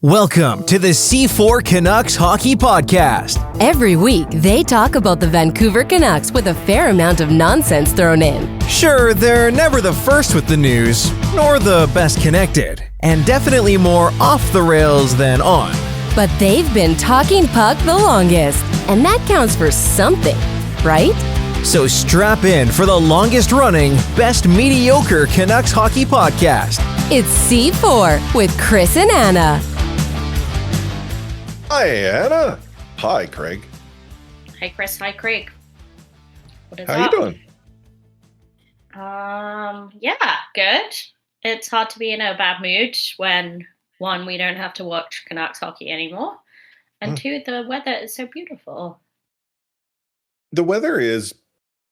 Welcome to the C4 Canucks Hockey Podcast. Every week, they talk about the Vancouver Canucks with a fair amount of nonsense thrown in. Sure, they're never the first with the news, nor the best connected, and definitely more off the rails than on. But they've been talking puck the longest, and that counts for something, right? So strap in for the longest running, best mediocre Canucks Hockey Podcast. It's C4 with Chris and Anna. Hi, Anna. Hi, Craig. Hi, Chris. Hi, Craig. What is How up? you doing? Yeah, good. It's hard to be in a bad mood when, one, we don't have to watch Canucks hockey anymore, and two, the weather is so beautiful. The weather is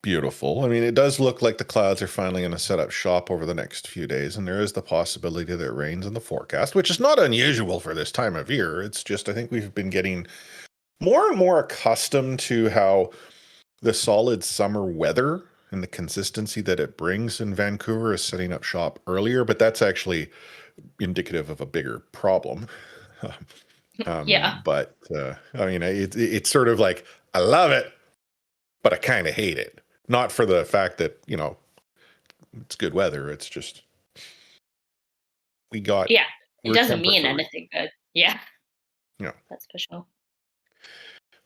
beautiful. I mean, it does look like the clouds are finally going to set up shop over the next few days, and there is the possibility that it rains in the forecast, which is not unusual for this time of year. It's just, I think we've been getting more and more accustomed to how the solid summer weather and the consistency that it brings in Vancouver is setting up shop earlier, but that's actually indicative of a bigger problem. Yeah. But, I mean, it's sort of like, I love it, but I kind of hate it. Not for the fact that, you know, it's good weather. It's just, we got... Yeah, it we're doesn't mean temper-free. anything good. Yeah. Yeah. That's for sure.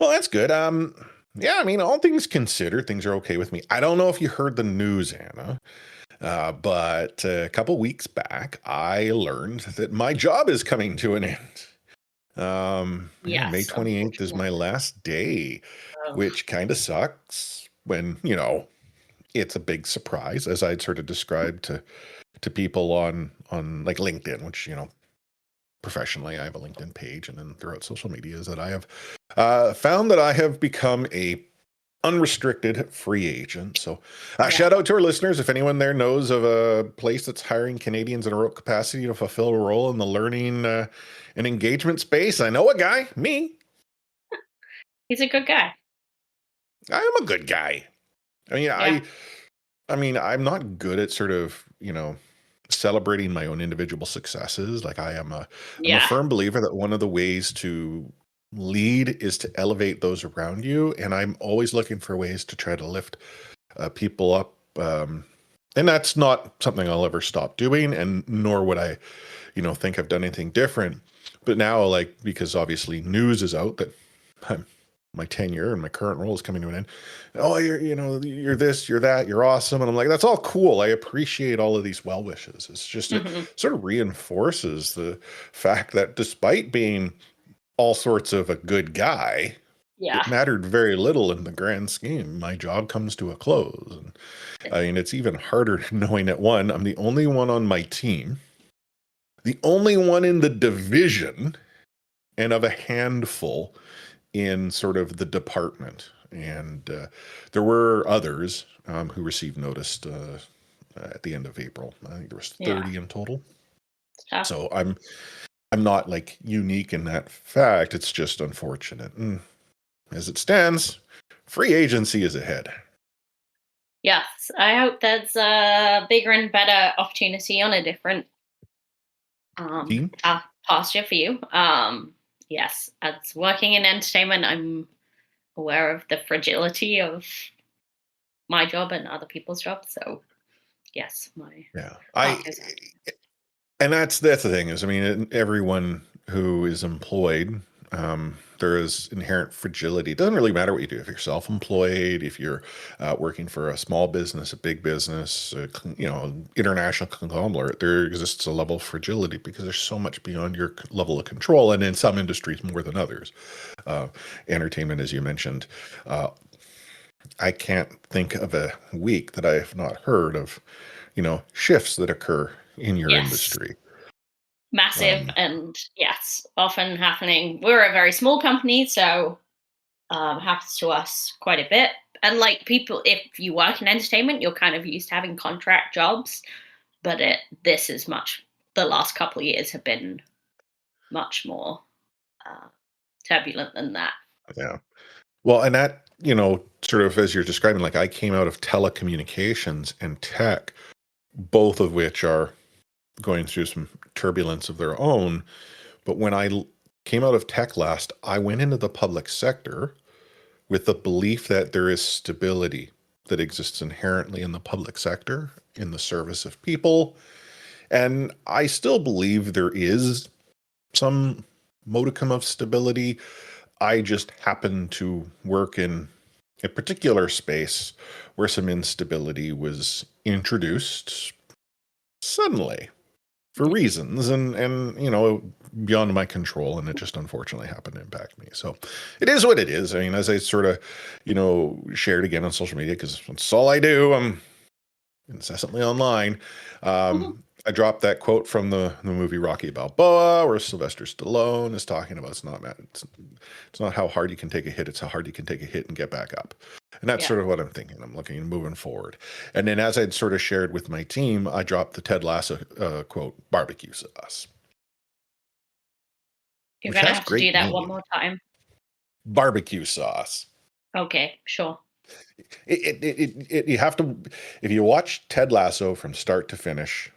Well, that's good. Yeah, I mean, all things considered, things are okay with me. I don't know if you heard the news, Anna, but a couple weeks back, I learned that my job is coming to an end. Yes, May 28th is my last day, which kind of sucks when, you know, it's a big surprise, as I'd sort of described to people on like LinkedIn, which, you know, professionally, I have a LinkedIn page, and then throughout social medias that I have found that I have become a unrestricted free agent. So shout out to our listeners. If anyone there knows of a place that's hiring Canadians in a remote capacity to fulfill a role in the learning and engagement space, I know a guy, me. He's a good guy. I am a good guy. I mean, Yeah. I mean, I'm not good at sort of, you know, celebrating my own individual successes. Like I'm a firm believer that one of the ways to lead is to elevate those around you. And I'm always looking for ways to try to lift people up. And that's not something I'll ever stop doing. And nor would I, you know, think I've done anything different. But now, like, because obviously news is out that my tenure and my current role is coming to an end. Oh, you're this, you're that, you're awesome. And I'm like, that's all cool. I appreciate all of these well wishes. It's just, it sort of reinforces the fact that despite being all sorts of a good guy, it mattered very little in the grand scheme. My job comes to a close. And I mean, it's even harder knowing that, one, I'm the only one on my team, the only one in the division, and of a handful in sort of the department. And there were others who received notice at the end of April. I think there was 30 in total. So I'm not like unique in that fact. It's just unfortunate. And as it stands, free agency is ahead. Yes, I hope there's a bigger and better opportunity on a different pasture for you. Yes, as working in entertainment, I'm aware of the fragility of my job and other people's jobs. So, yes, and that's the thing is, I mean, everyone who is employed, there is inherent fragility. It doesn't really matter what you do. If you're self-employed, if you're working for a small business, a big business, you know, international conglomerate, there exists a level of fragility because there's so much beyond your level of control. And in some industries more than others. Entertainment, as you mentioned, I can't think of a week that I have not heard of, you know, shifts that occur in your industry. Massive and often happening. We're a very small company, so happens to us quite a bit. And like people, if you work in entertainment, you're kind of used to having contract jobs, but the last couple of years have been much more turbulent than that. Yeah. Well, and that, you know, sort of as you're describing, like I came out of telecommunications and tech, both of which are going through some turbulence of their own. But when I came out of tech last, I went into the public sector with the belief that there is stability that exists inherently in the public sector, in the service of people. And I still believe there is some modicum of stability. I just happen to work in a particular space where some instability was introduced suddenly for reasons and beyond my control, and it just unfortunately happened to impact me. So it is what it is. I mean, as I sort of shared again on social media, because that's all I do, I'm incessantly online. I dropped that quote from the movie Rocky Balboa, where Sylvester Stallone is talking about it's not how hard you can take a hit, it's how hard you can take a hit and get back up. And that's sort of what I'm thinking. I'm looking and moving forward. And then as I'd sort of shared with my team, I dropped the Ted Lasso quote, barbecue sauce. You're going to have to do that one more time. Barbecue sauce. Okay, sure. You have to, if you watch Ted Lasso from start to finish.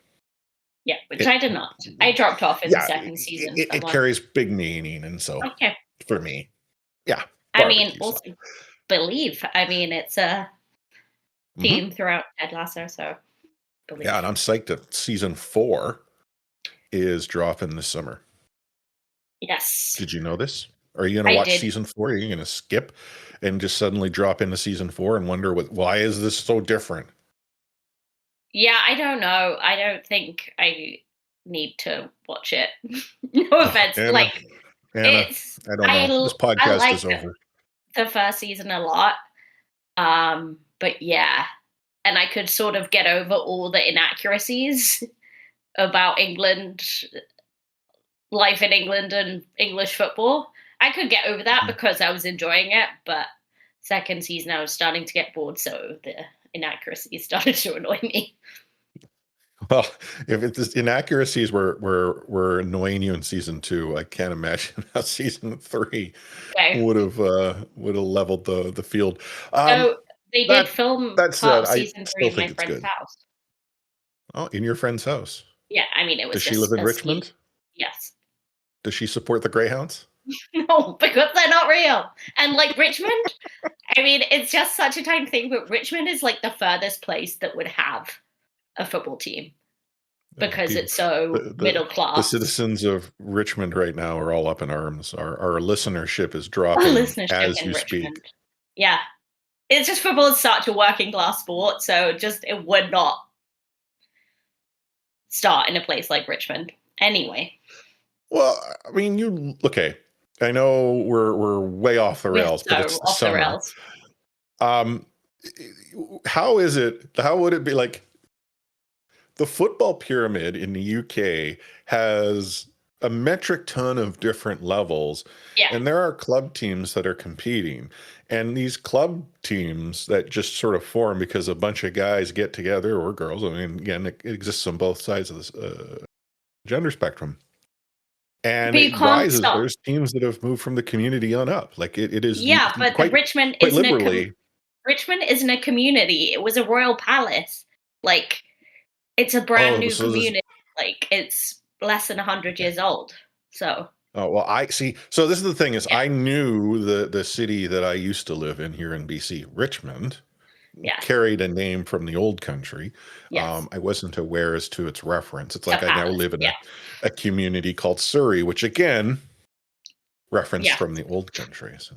Yeah, which I did not. I dropped off in the second season. It carries big meaning, and so for me, I mean, also believe. I mean, it's a theme throughout Ted Lasso, so believe. Yeah, and I'm psyched that season 4 is dropping this summer. Yes. Did you know this? Are you going to watch season 4? Are you going to skip and just suddenly drop into season 4 and wonder why is this so different? Yeah, I don't know. I don't think I need to watch it. No offense. Anna, I don't know. This podcast is over. The first season a lot. But yeah. And I could sort of get over all the inaccuracies about England, life in England and English football. I could get over that because I was enjoying it, but second season I was starting to get bored, so the inaccuracies started to annoy me. Well, if the inaccuracies were annoying you in season 2, I can't imagine how season 3 would have leveled the field. So they did film part of season 3 in my friend's house. Oh, in your friend's house? Yeah, I mean, it was. Does she live in Richmond? Yes. Does she support the Greyhounds? No, because they're not real. And like Richmond, I mean, it's just such a tiny thing, but Richmond is like the furthest place that would have a football team because it's so middle class. The citizens of Richmond right now are all up in arms. Our listenership is dropping as you speak. Yeah. It's just football is such a working class sport, so it would not start in a place like Richmond. Anyway. Well, I mean, okay. I know we're way off the rails, but it's off the rails. How would it be like the football pyramid in the UK has a metric ton of different levels, and there are club teams that are competing, and these club teams that just sort of form because a bunch of guys get together, or girls. I mean, again, it exists on both sides of this gender spectrum. And it rises. There's teams that have moved from the community on up. Like it is. Yeah, but Richmond isn't Richmond isn't a community. It was a royal palace. Like it's a brand new community. Like it's less than 100 years old. So. Oh well, I see. So this is the thing: is I knew the city that I used to live in here in BC, Richmond. Carried a name from the old country. Yes. I wasn't aware as to its reference. It's like I now live in a community called Surrey, which again, reference from the old country. So,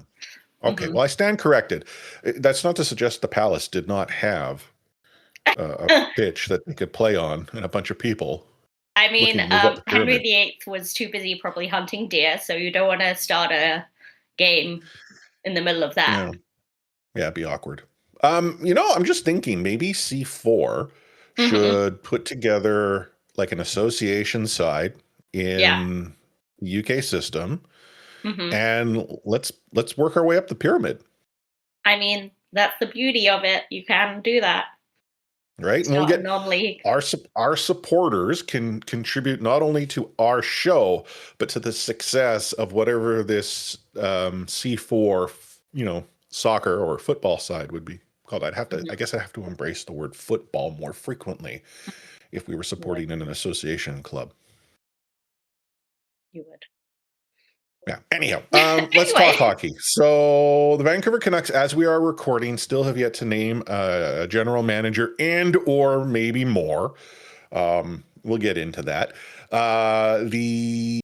okay, well, I stand corrected. That's not to suggest the palace did not have a pitch that they could play on and a bunch of people. I mean, Henry VIII was too busy probably hunting deer, so you don't want to start a game in the middle of that. Yeah, it'd be awkward. I'm just thinking maybe C4 should put together like an association side in the UK system, and let's work our way up the pyramid. I mean, that's the beauty of it. You can do that. Right? And we'll get our supporters can contribute not only to our show, but to the success of whatever this C4, soccer or football side would be called. I guess I have to embrace the word football more frequently if we were supporting in an association club. You would. Yeah. Anyhow, let's talk hockey. So the Vancouver Canucks, as we are recording, still have yet to name a general manager and or maybe more. We'll get into that. The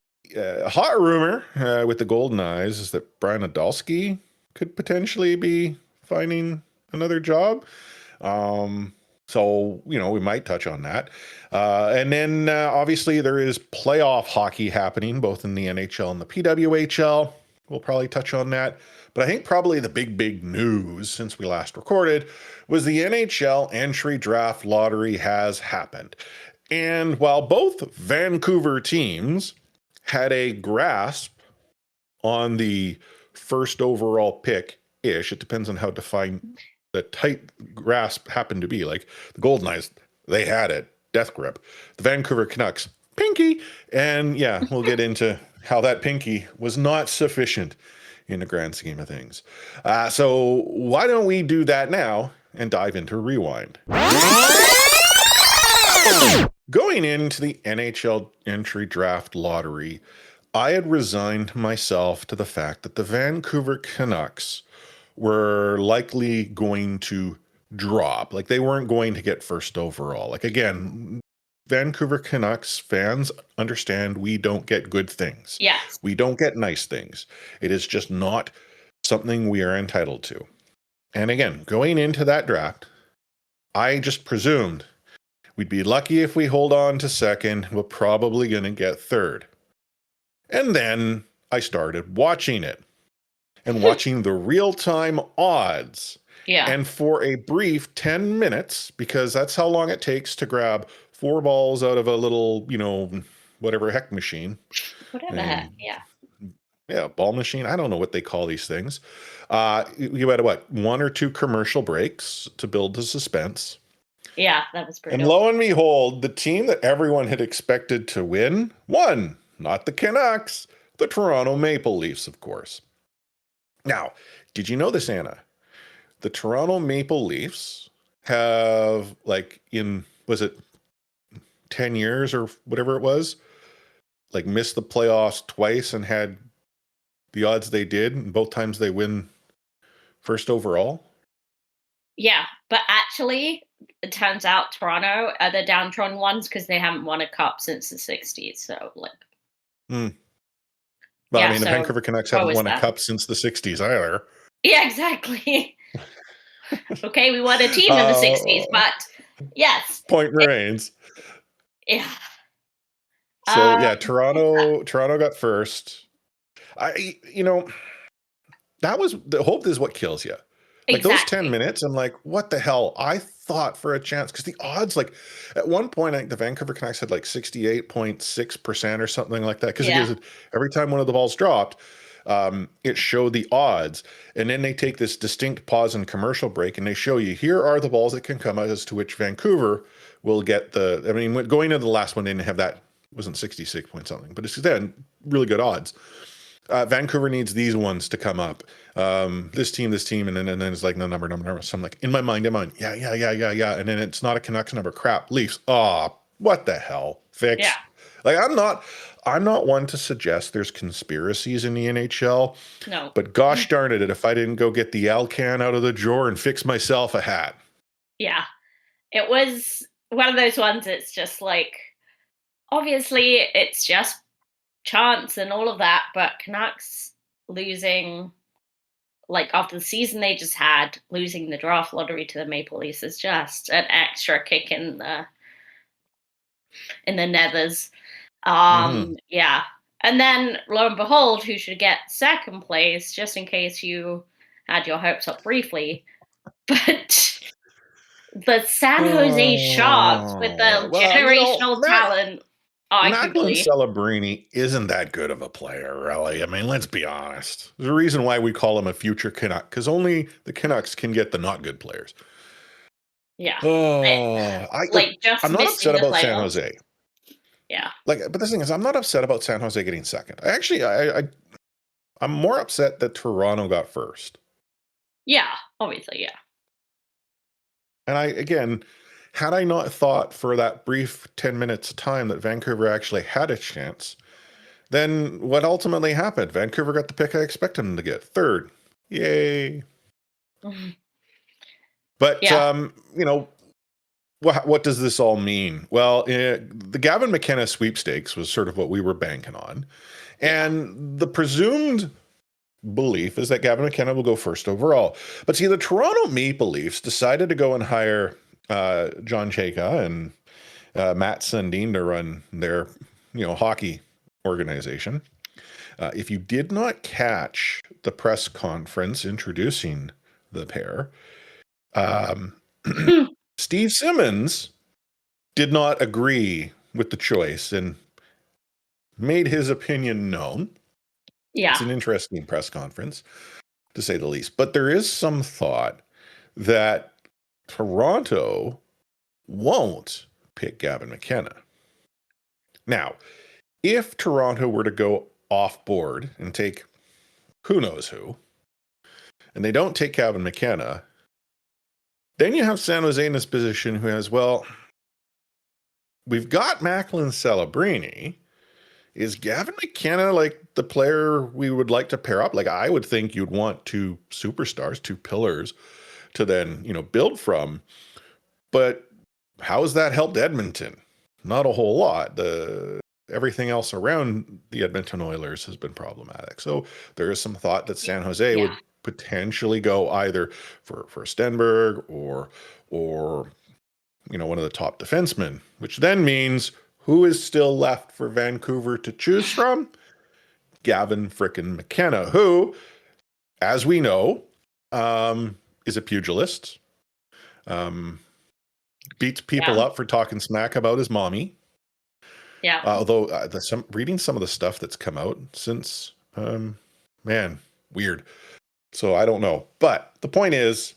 hot rumor with the Golden Eyes is that Brian Adolski could potentially be finding another job. So, we might touch on that. And then obviously there is playoff hockey happening both in the NHL and the PWHL. We'll probably touch on that. But I think probably the big news since we last recorded was the NHL Entry Draft lottery has happened. And while both Vancouver teams had a grasp on the first overall pick-ish, it depends on how defined the tight grasp happened to be. Like the Golden Eyes, they had it, death grip. The Vancouver Canucks, pinky. And yeah, we'll get into how that pinky was not sufficient in the grand scheme of things. So why don't we do that now and dive into Rewind. Going into the NHL Entry Draft lottery, I had resigned myself to the fact that the Vancouver Canucks were likely going to drop. Like they weren't going to get first overall. Like again, Vancouver Canucks fans understand we don't get good things. Yes. We don't get nice things. It is just not something we are entitled to. And again, going into that draft, I just presumed we'd be lucky if we hold on to second. We're probably going to get third. And then I started watching it. And watching the real-time odds. Yeah. And for a brief 10 minutes, because that's how long it takes to grab 4 balls out of a little, whatever heck machine. Whatever heck, yeah. Yeah, ball machine. I don't know what they call these things. You had, 1 or 2 commercial breaks to build the suspense. Yeah, that was pretty. And lo and behold, the team that everyone had expected to win won. Not the Canucks, the Toronto Maple Leafs, of course. Now, did you know this, Anna? The Toronto Maple Leafs have, was it 10 years or whatever it was, missed the playoffs twice and had the odds they did, and both times they win first overall? Yeah, but actually, it turns out Toronto are the downtrodden ones because they haven't won a cup since the 60s, so, Well, yeah, the Vancouver Canucks haven't won a cup since the 60s either. Yeah, exactly. Okay, we won a team in the 60s, but yes. Point remains. Yeah. So, Toronto got first. That was the hope is what kills you. Those 10 minutes, I'm like, what the hell? I thought for a chance, because the odds, at one point, I think the Vancouver Canucks had 68.6% or something like that. Because every time one of the balls dropped, it showed the odds. And then they take this distinct pause and commercial break, and they show you, here are the balls that can come out as to which Vancouver will get going into the last one, they didn't have that, it wasn't 66 point something, but it's then really good odds. Vancouver needs these ones to come up. This team, and then it's no number. So I'm in my mind, yeah. And then it's not a Canucks number. Crap, Leafs. Oh, what the hell? Fix. Yeah. I'm not one to suggest there's conspiracies in the NHL. No. But gosh darn it, if I didn't go get the Alcan out of the drawer and fix myself a hat. Yeah. It was one of those ones, it's just obviously it's just chance and all of that, but Canucks losing after the season they just had, losing the draft lottery to the Maple Leafs is just an extra kick in the nethers. Yeah. And then lo and behold, who should get second place, just in case you had your hopes up briefly, but the San Jose Sharks with the generational talent. Macklin Celebrini isn't that good of a player, really. Let's be honest. There's a reason why we call him a future Canuck, because only the Canucks can get the not good players. Yeah. I'm not upset about San Jose. Yeah. But the thing is, I'm not upset about San Jose getting second. I'm more upset that Toronto got first. Yeah, obviously, yeah. And had I not thought for that brief 10 minutes of time that Vancouver actually had a chance, Then what ultimately happened? Vancouver got the pick I expected them to get, third. Yay. But, what does this all mean? Well, the Gavin McKenna sweepstakes was sort of what we were banking on. And the presumed belief is that Gavin McKenna will go first overall. But see, the Toronto Maple Leafs decided to go and hire John Chayka and Matt Sundin to run their, hockey organization. If you did not catch the press conference introducing the pair, Steve Simmons did not agree with the choice and made his opinion known. Yeah. It's an interesting press conference, to say the least. But there is some thought that Toronto won't pick Gavin McKenna. Now, if Toronto were to go off board and take who knows who, and they don't take Gavin McKenna, then you have San Jose in this position who has, we've got Macklin Celebrini. Is Gavin McKenna like the player we would like to pair up? Like, I would think you'd want two superstars, two pillars to then, build from. But how has that helped Edmonton? Not a whole lot. Everything else around the Edmonton Oilers has been problematic. So there is some thought that San Jose would potentially go either for Stenberg or one of the top defensemen, which then means who is still left for Vancouver to choose from? Gavin frickin' McKenna, who, as we know, is a pugilist. Beats people up for talking smack about his mommy. Yeah. Although reading some of the stuff that's come out since, weird. So I don't know. But the point is,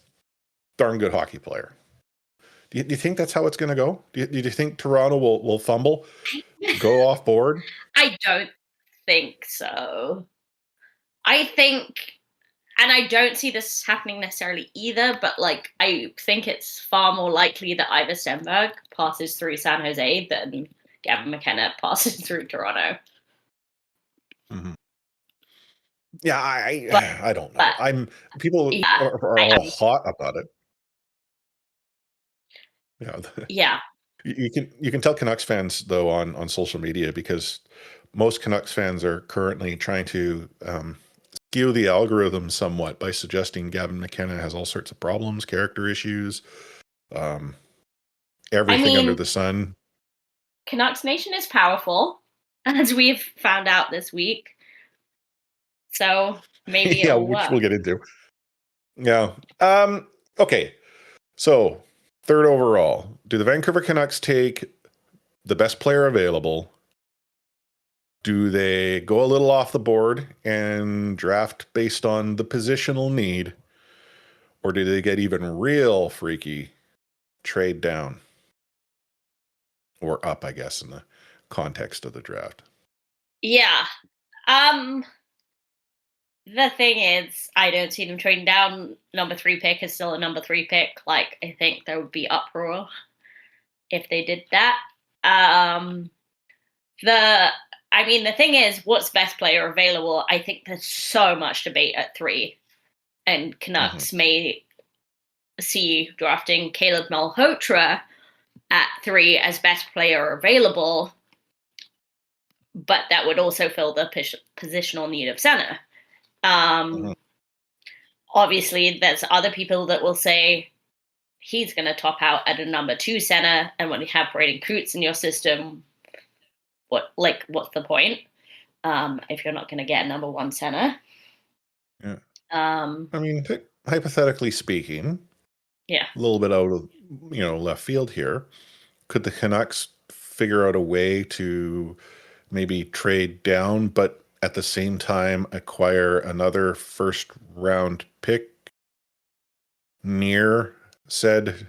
darn good hockey player. Do you think that's how it's going to go? Do you think Toronto will fumble, go off board? I don't think so. I think, and I don't see this happening necessarily either, but I think it's far more likely that Ivar Stenberg passes through San Jose than Gavin McKenna passes through Toronto. Mm-hmm. Yeah, I don't know. People are all hot about it. Yeah. You can tell Canucks fans though on social media, because most Canucks fans are currently trying to skew the algorithm somewhat by suggesting Gavin McKenna has all sorts of problems, character issues, everything under the sun. Canucks Nation is powerful, as we've found out this week. So maybe it'll work. Which we'll get into. Yeah. Okay. So, third overall, do the Vancouver Canucks take the best player available? Do they go a little off the board and draft based on the positional need? Or do they get even real freaky, trade down? Or up, I guess, in the context of the draft. Yeah. The thing is, I don't see them trading down. Number 3 pick is still a number 3 pick. I think there would be uproar if they did that. The thing is, what's best player available? I think there's so much debate at 3. And Canucks may see drafting Caleb Malhotra at 3 as best player available. But that would also fill the positional need of center. Obviously, there's other people that will say he's going to top out at a number 2 center, and when you have Braden Coots in your system, what's the point? If you're not going to get a number 1 center. Yeah. Hypothetically speaking, a little bit out of left field here, could the Canucks figure out a way to maybe trade down, but at the same time acquire another first round pick near said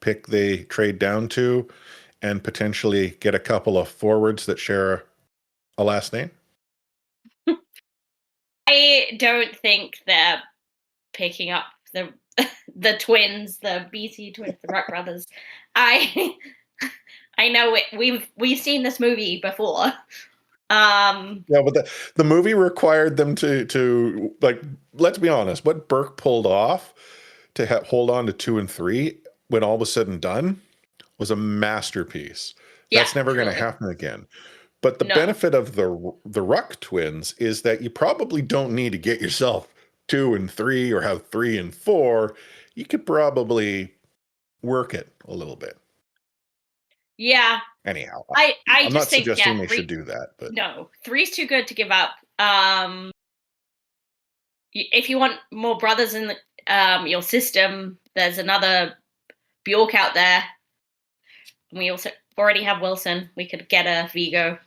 pick they trade down to, and potentially get a couple of forwards that share a last name? I don't think they're picking up the twins, the BC twins, the Ruck brothers. I know it. We've seen this movie before. Yeah, but the movie required them to like, let's be honest, what Burke pulled off to hold on to 2 and 3 when all was said and done was a masterpiece. Yeah, That's never going to happen again. But the benefit of the Ruck twins is that you probably don't need to get yourself 2 and 3 or have 3 and 4. You could probably work it a little bit. Yeah. Anyhow, I'm not suggesting they should do that, but no, 3's too good to give up. If you want more brothers in your system, there's another Bjork out there. We also already have Wilson. We could get a Vigo.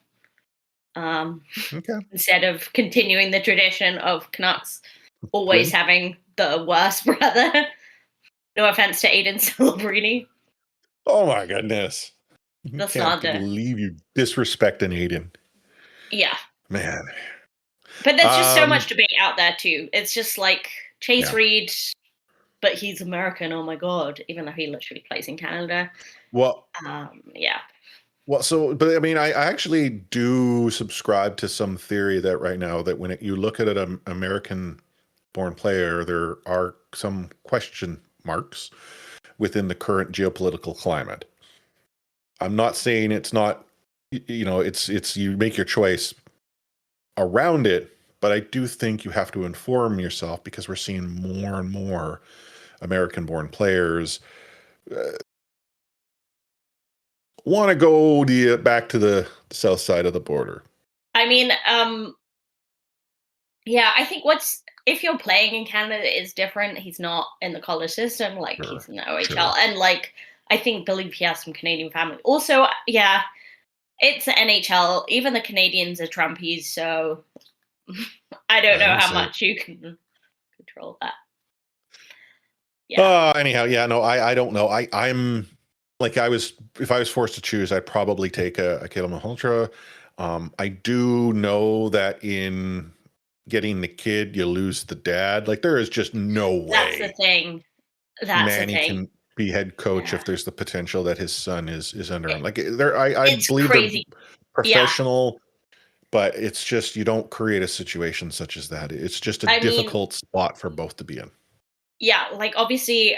Instead of continuing the tradition of Canucks always having the worst brother. No offense to Aiden Celebrini. Oh my goodness. The slander. I can't believe you disrespecting Aiden. Yeah. Man. But there's just so much debate out there too. It's just like Chase Reed, but he's American. Oh my God. Even though he literally plays in Canada. Well, yeah. Well, but I mean, I actually do subscribe to some theory that right now that when you look at an American-born player, there are some question marks within the current geopolitical climate. I'm not saying it's not, it's you make your choice around it, but I do think you have to inform yourself because we're seeing more and more American-born players want to go back to the south side of the border. I mean, yeah, I think if you're playing in Canada, it's different. He's not in the college system, he's in the OHL, and I believe he has some Canadian family. Also, yeah, it's the NHL. Even the Canadians are Trumpies, so I don't know how much you can control that. Yeah. Anyhow, yeah, no, I don't know. I'm like if I was forced to choose, I'd probably take a Caleb Malhotra. I do know that in getting the kid, you lose the dad. Like there is just no way. That's the thing. Manny can be head coach if there's the potential that his son is under him. Like I believe crazy. They're professional, but it's just you don't create a situation such as that. It's just a difficult spot for both to be in. Yeah, obviously,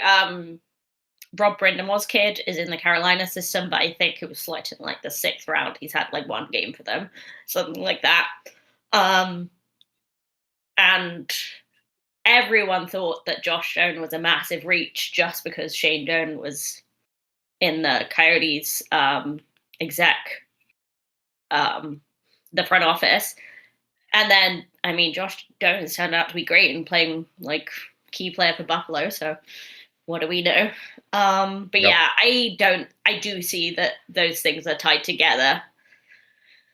Rob Brindamore's kid is in the Carolina system, but I think it was selected in the 6th round. He's had one game for them, something like that. And everyone thought that Josh Doan was a massive reach just because Shane Doan was in the Coyotes exec, the front office. And then, Josh Doan has turned out to be great and playing key player for Buffalo. So what do we know? But yeah, I do see that those things are tied together.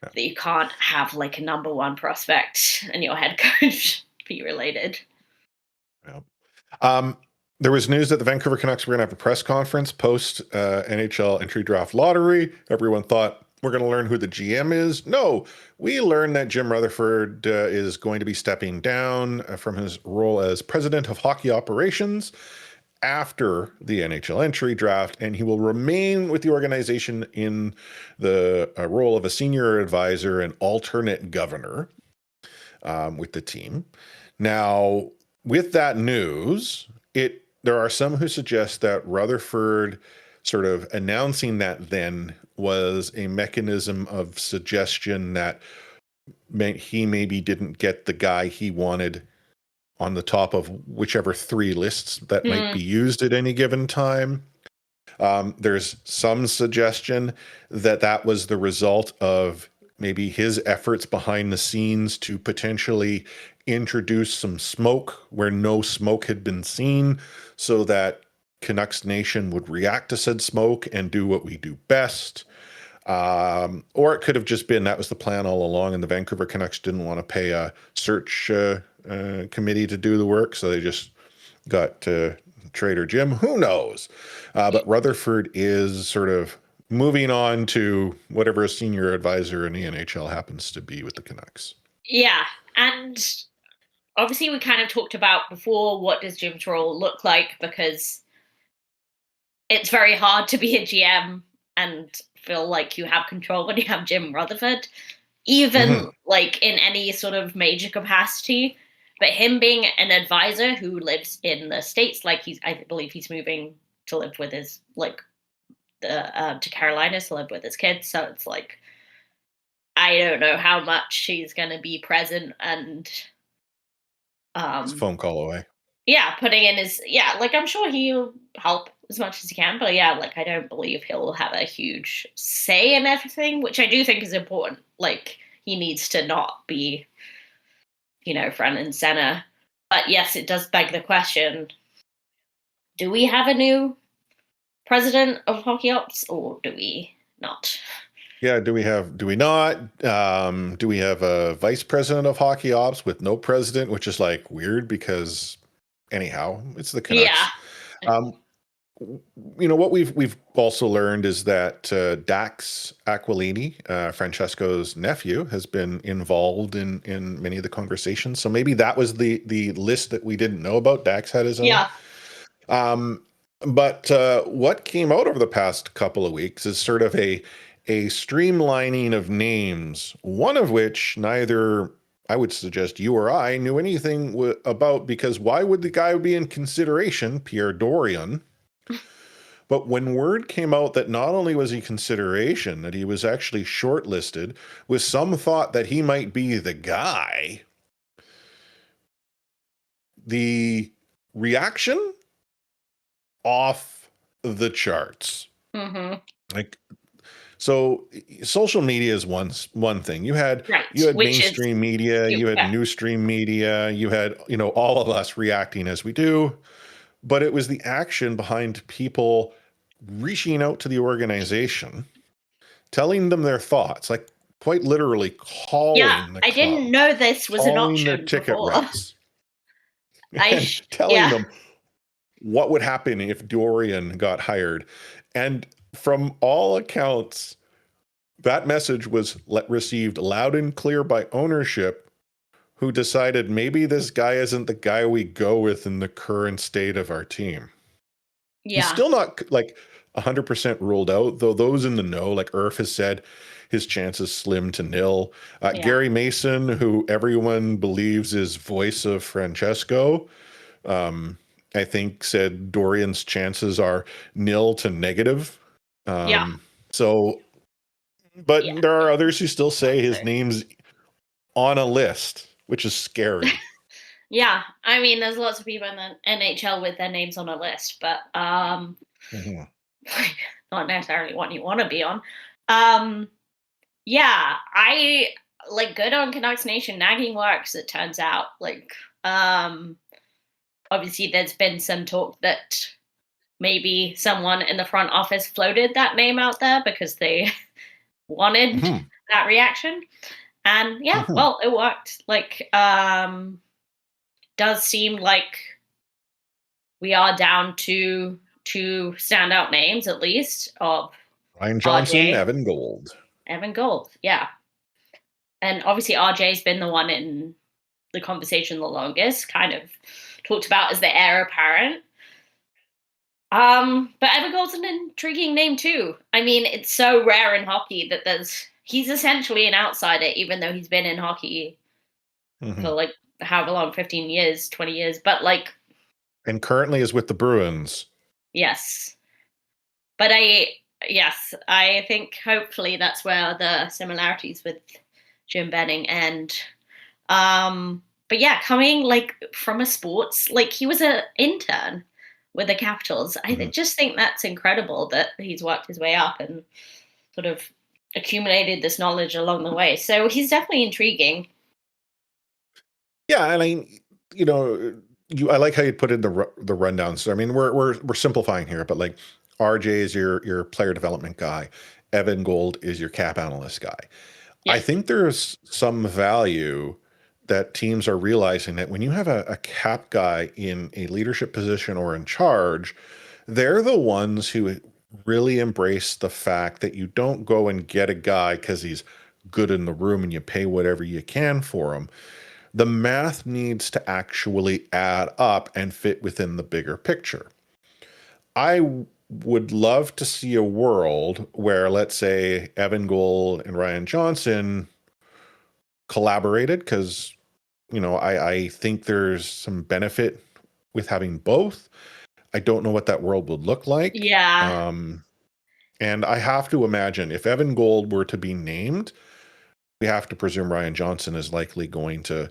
That you can't have a number one prospect and your head coach be related. Yeah. There was news that the Vancouver Canucks were going to have a press conference post NHL Entry Draft lottery. Everyone thought we're going to learn who the GM is. No, we learned that Jim Rutherford is going to be stepping down from his role as president of hockey operations after the NHL Entry Draft, and he will remain with the organization in the role of a senior advisor and alternate governor with the team. Now, with that news, there are some who suggest that Rutherford sort of announcing that then was a mechanism of suggestion that he maybe didn't get the guy he wanted on the top of whichever 3 lists that might be used at any given time. There's some suggestion that was the result of maybe his efforts behind the scenes to potentially introduce some smoke where no smoke had been seen so that Canucks Nation would react to said smoke and do what we do best. Or it could have just been that was the plan all along and the Vancouver Canucks didn't want to pay a search committee to do the work, so they just got Trader Jim. Who knows? But Rutherford is sort of moving on to whatever a senior advisor in the NHL happens to be with the Canucks. Yeah, and obviously we kind of talked about before, what does Jim's role look like, because it's very hard to be a GM and feel like you have control when you have Jim Rutherford. even like in any sort of major capacity. But him being an advisor who lives in the States, like I believe he's moving to live with his to Carolina to live with his kids. So it's like, I don't know how much he's going to be present and it's a phone call away. Yeah, putting in his like I'm sure he'll help as much as he can, but like I don't believe he'll have a huge say in everything, which I do think is important. Like he needs to not be, front and center. But yes, it does beg the question: do we have a new president of hockey ops, or do we not? Yeah, do we not? Do we have a vice president of hockey ops with no president, which is like weird because anyhow, it's the Canucks. Yeah. What we've also learned is that Dax Aquilini, Francesco's nephew, has been involved in many of the conversations. So maybe that was the list that we didn't know about. Dax had his own. Yeah. But what came out over the past couple of weeks is sort of a streamlining of names, one of which neither I would suggest you or I knew anything about, because why would the guy be in consideration, Pierre Dorion? But when word came out that not only was he consideration, that he was actually shortlisted, with some thought that he might be the guy, the reaction off the charts. So social media is one thing. You had mainstream media, you had new stream media, you had, all of us reacting as we do, but it was the action behind people reaching out to the organization, telling them their thoughts, like quite literally calling the club, didn't know this was an option their ticket before. reps, and telling them what would happen if Dorion got hired. And from all accounts, that message was received loud and clear by ownership, who decided maybe this guy isn't the guy we go with in the current state of our team. Yeah. He's still not like 100% ruled out, though those in the know, like Irf has said, his chances slim to nil. Gary Mason, who everyone believes is voice of Francesco, I think said Dorion's chances are nil to negative. So, but there are others who still say his name's on a list, which is scary. Yeah, I mean, there's lots of people in the NHL with their names on a list, but not necessarily one you want to be on. I like good on Canucks Nation. Nagging works, it turns out. Like, obviously, there's been some talk that maybe someone in the front office floated that name out there because they wanted that reaction. And well, it worked. Like, does seem like we are down to two standout names, at least, of Ryan Johnson, RJ. Evan Gold. Yeah. And obviously RJ's been the one in the conversation the longest, kind of talked about as the heir apparent. But Evan Gold's an intriguing name too. I mean, it's so rare in hockey that he's essentially an outsider, even though he's been in hockey for like however long, 15 years, 20 years, but like. And currently is with the Bruins. Yes. But I think hopefully that's where the similarities with Jim Benning end. But coming like from a sports, like he was an intern with the Capitals. I just think that's incredible that he's worked his way up and sort of accumulated this knowledge along the way. So he's definitely intriguing. Yeah, and I like how you put in the rundown. So I mean, we're simplifying here, but like RJ is your player development guy, Evan Gold is your cap analyst guy. Yeah. I think there's some value that teams are realizing that when you have a cap guy in a leadership position or in charge, they're the ones who really embrace the fact that you don't go and get a guy because he's good in the room and you pay whatever you can for him. The math needs to actually add up and fit within the bigger picture. I would love to see a world where, let's say, Evan Gold and Ryan Johnson collaborated because, I think there's some benefit with having both. I don't know what that world would look like. Yeah. And I have to imagine if Evan Gold were to be named, we have to presume Ryan Johnson is likely going to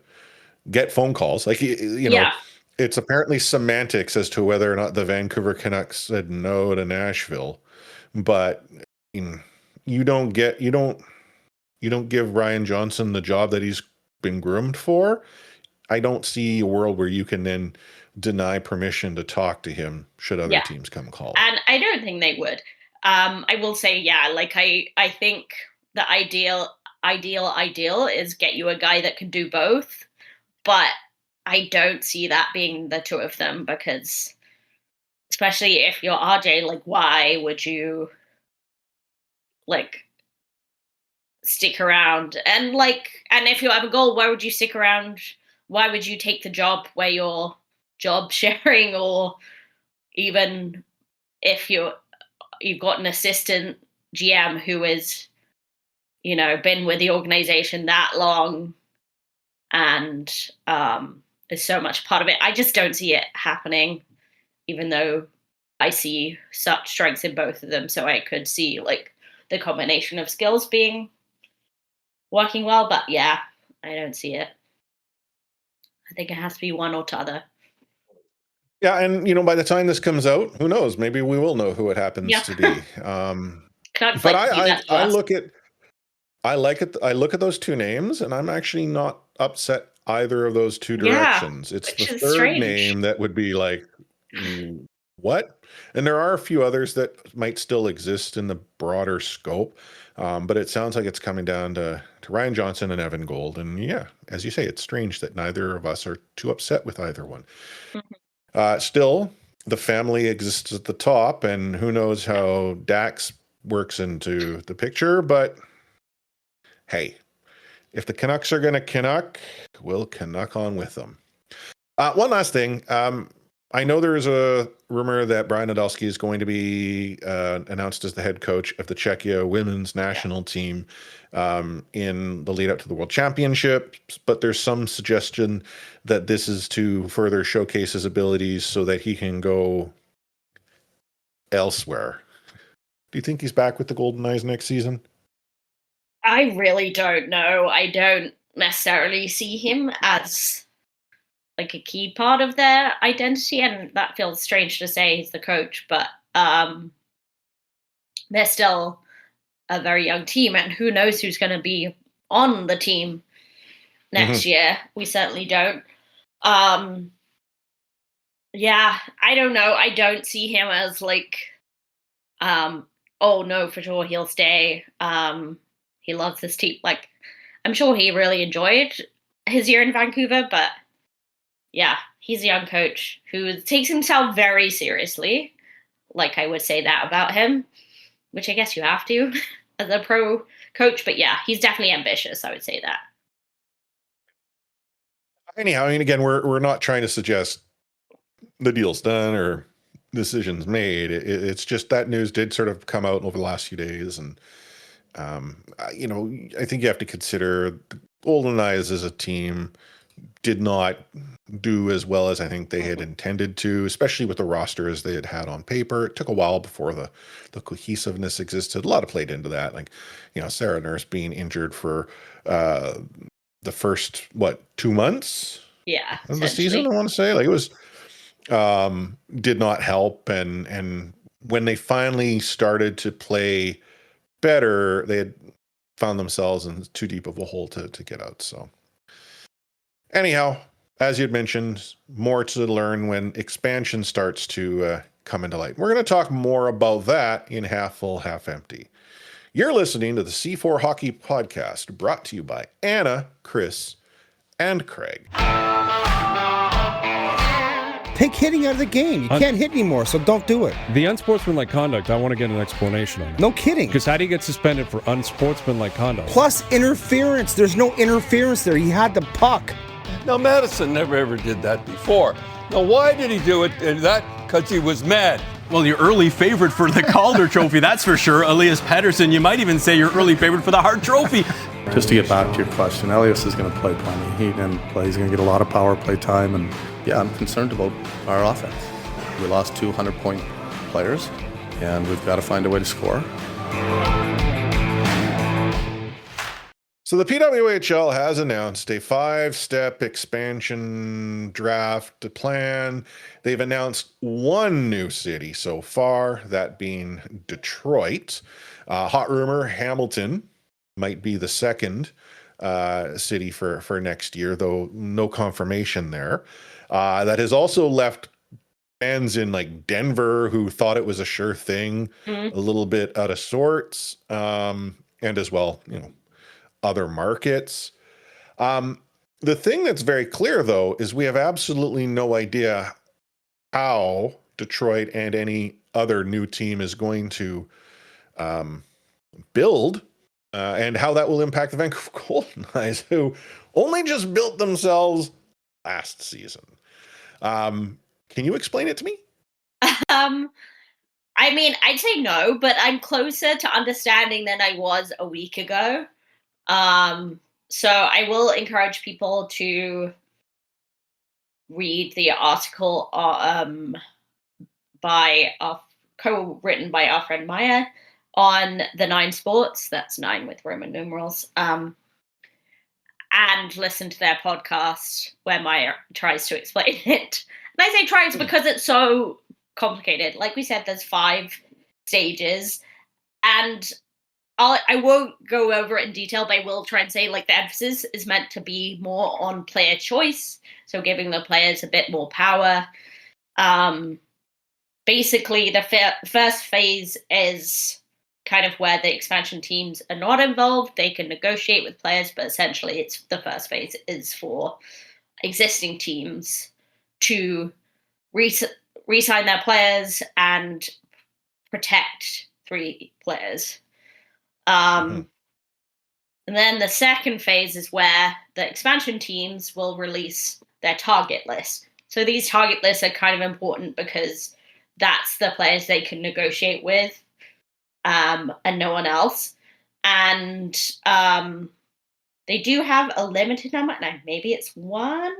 get phone calls. Like, it's apparently semantics as to whether or not the Vancouver Canucks said no to Nashville. But you don't give Ryan Johnson the job that he's been groomed for. I don't see a world where you can then deny permission to talk to him should other teams come call. And I don't think they would. I will say, I think the ideal is get you a guy that can do both, but I don't see that being the two of them, because especially if you're RJ, like, why would you stick around? And if you have a goal, why would you stick around? Why would you take the job where you're job sharing, or even if you've got an assistant GM who is, been with the organization that long and is so much part of it. I just don't see it happening, even though I see such strengths in both of them. So I could see the combination of skills working well, but I don't see it. I think it has to be one or t'other. Yeah, and by the time this comes out, who knows? Maybe we will know who it happens to be. But I look at those two names, and I'm actually not upset either of those two directions. It's the third strange name that would be like, what? And there are a few others that might still exist in the broader scope, but it sounds like it's coming down to Ryan Johnson and Evan Gold. And as you say, it's strange that neither of us are too upset with either one. Still, the family exists at the top, and who knows how Dax works into the picture. But hey, if the Canucks are going to Canuck, we'll Canuck on with them. One last thing. I know there is a rumor that Brian Nadolski is going to be announced as the head coach of the Czechia women's national team in the lead up to the World Championships, but there's some suggestion that this is to further showcase his abilities so that he can go elsewhere. Do you think he's back with the Golden Knights next season? I really don't know. I don't necessarily see him as a key part of their identity, and that feels strange to say he's the coach, but they're still a very young team, and who knows who's going to be on the team next year. We certainly don't. I don't know. I don't see him as oh no, for sure he'll stay. He loves this team. I'm sure he really enjoyed his year in Vancouver, but he's a young coach who takes himself very seriously. I would say that about him, which I guess you have to as a pro coach. But he's definitely ambitious. I would say that. Anyhow, again, we're not trying to suggest the deal's done or decisions made. It's just that news did sort of come out over the last few days, and I think you have to consider the Golden Knights as a team did not do as well as I think they had intended to, especially with the roster as they had on paper. It took a while before the cohesiveness existed. A lot of played into that, Sarah Nurse being injured for the first 2 months of the season. I want to say it was did not help, and when they finally started to play better, they had found themselves in too deep of a hole to get out. So anyhow, as you'd mentioned, more to learn when expansion starts to come into light. We're going to talk more about that in Half Full, Half Empty. You're listening to the C4 Hockey Podcast, brought to you by Anna, Chris, and Craig. Take hitting out of the game. You can't hit anymore, so don't do it. The unsportsmanlike conduct, I want to get an explanation on it. No kidding. Because how do you get suspended for unsportsmanlike conduct? Plus interference. There's no interference there. He had the puck. Now, Madison never ever did that before. Now, why did he do it? And that because he was mad. Well, your early favorite for the Calder Trophy, that's for sure. Elias Pettersson, you might even say your early favorite for the Hart Trophy. Just to get back to your question, Elias is going to play plenty. He's going to get a lot of power play time, and yeah, I'm concerned about our offense. We lost 200-point players, and we've got to find a way to score. So the PWHL has announced a 5-step expansion draft plan. They've announced one new city so far, that being Detroit. Hot rumor, Hamilton might be the second city for next year, though no confirmation there. That has also left fans in like Denver who thought it was a sure thing, a little bit out of sorts, and as well, other markets. The thing that's very clear, though, is we have absolutely no idea how Detroit and any other new team is going to build, and how that will impact the Vancouver Golden Knights, who only just built themselves last season. Can you explain it to me? I mean, I'd say no, but I'm closer to understanding than I was a week ago. So I will encourage people to read the article co-written by our friend Maya on the 9 Sports. That's 9 with Roman numerals. And listen to their podcast where Maya tries to explain it. And I say tries because it's so complicated. Like we said, there's 5 stages, and I won't go over it in detail, but I will try and say, like, the emphasis is meant to be more on player choice, so giving the players a bit more power. Basically, the first phase is kind of where the expansion teams are not involved. They can negotiate with players, but essentially the first phase is for existing teams to re-sign their players and protect 3 players. And then the second phase is where the expansion teams will release their target list. So these target lists are kind of important because that's the players they can negotiate with, and no one else. And they do have a limited number. Now, maybe it's 1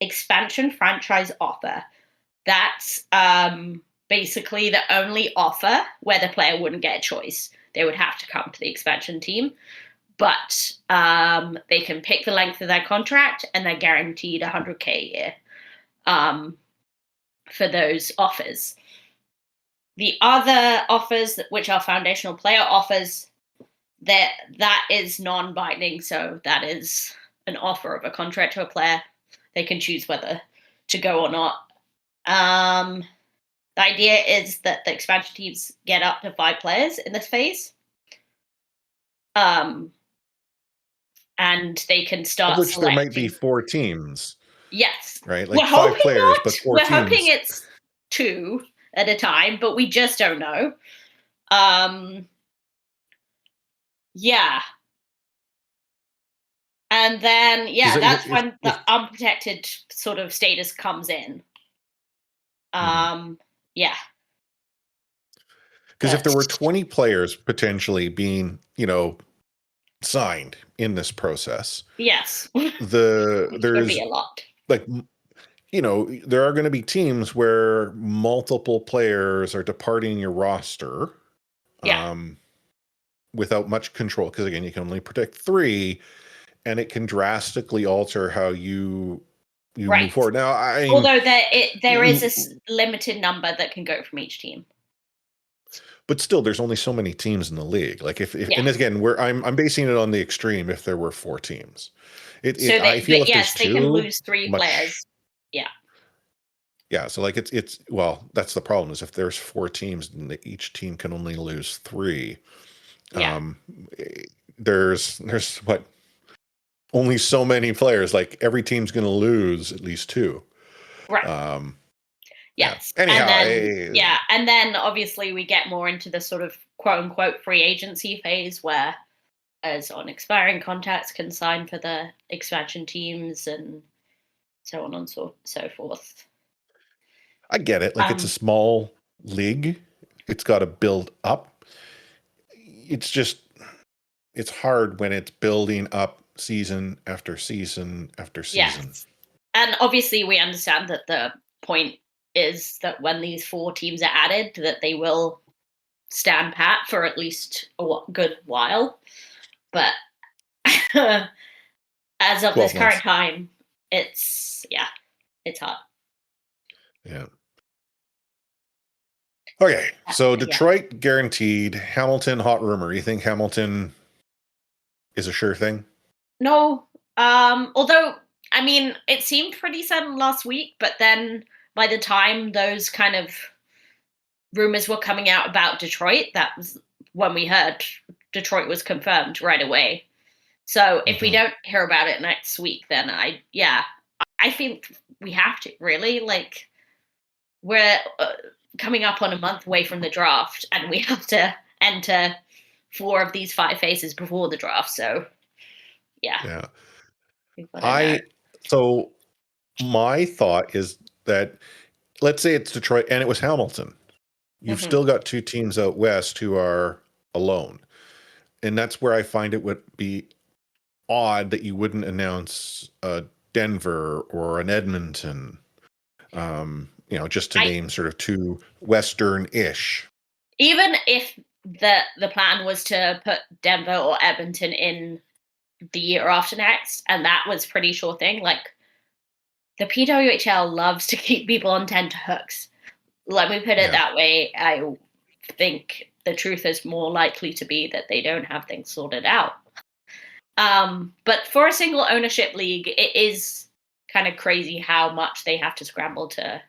expansion franchise offer. That's basically the only offer where the player wouldn't get a choice. They would have to come to the expansion team, but they can pick the length of their contract, and they're guaranteed $100K a year for those offers. The other offers, which are foundational player offers, that is non-binding. So that is an offer of a contract to a player. They can choose whether to go or not. The idea is that the expansion teams get up to 5 players in this phase. And they can start Which selecting. there might be 4 teams. Yes. Right? Like 5 players, but 4 teams. We're hoping it's 2 at a time, but we just don't know. Yeah. And then, that's when the unprotected sort of status comes in. Yeah. Because if there were 20 players potentially being, signed in this process, yes, there's would be a lot. Like, there are going to be teams where multiple players are departing your roster, without much control. Because again, you can only protect 3, and it can drastically alter how you move forward. Now, although there is a limited number that can go from each team. But still, there's only so many teams in the league. Like and again, I'm basing it on the extreme. If there were 4 teams, I feel if there's 2, they can lose 3 players. Yeah. Yeah. So like it's that's the problem is if there's 4 teams, and each team can only lose 3. Yeah. There's what, only so many players. Like every team's going to lose at least 2. Right. Yes. Anyhow, and then obviously we get more into the sort of quote unquote free agency phase where, as on expiring contracts, can sign for the expansion teams and so on and so forth. I get it. Like it's a small league. It's got to build up. It's just it's hard when it's building up season after season after season. Yes. And obviously we understand that the point is that when these 4 teams are added, that they will stand pat for at least a good while. But as of this current time, it's hard. Yeah. Okay, so Detroit guaranteed. Hamilton, hot rumor. You think Hamilton is a sure thing? No. Although, I mean, it seemed pretty sudden last week, but then by the time those kind of rumors were coming out about Detroit, that was when we heard Detroit was confirmed right away. So if we don't hear about it next week, then I think we have to, really. Like, we're coming up on a month away from the draft, and we have to enter 4 of these 5 phases before the draft. So, yeah. So my thought is that, let's say it's Detroit and it was Hamilton. You've still got 2 teams out west who are alone. And that's where I find it would be odd that you wouldn't announce Denver or an Edmonton, just to name sort of 2 Western-ish. Even if the plan was to put Denver or Edmonton in the year after next, and that was pretty sure thing, like, the PWHL loves to keep people on tenterhooks. Let me put it that way. I think the truth is more likely to be that they don't have things sorted out. But for a single ownership league, it is kind of crazy how much they have to scramble to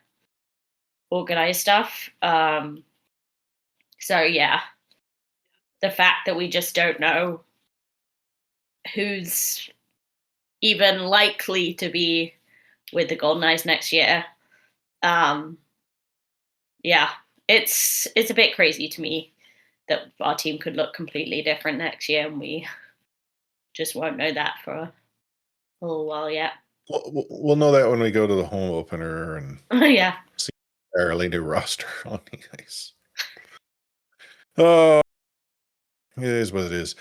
organize stuff. So yeah, the fact that we just don't know who's even likely to be with the Golden Knights next year. It's a bit crazy to me that our team could look completely different next year, and we just won't know that for a little while yet. We'll know that when we go to the home opener and see our new roster on the ice. Oh, it is what it is.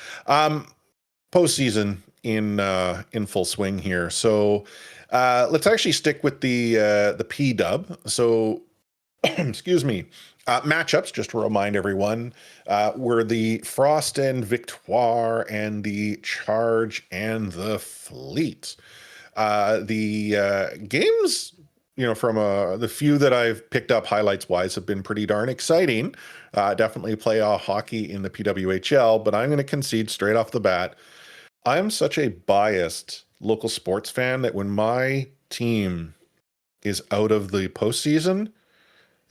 Postseason in full swing here. So let's actually stick with the P-dub. So excuse me. Matchups, just to remind everyone, were the Frost and Victoire and the Charge and the Fleet. The games, from the few that I've picked up highlights wise, have been pretty darn exciting. Definitely playoff hockey in the PWHL, but I'm going to concede straight off the bat. I'm such a biased local sports fan that when my team is out of the postseason,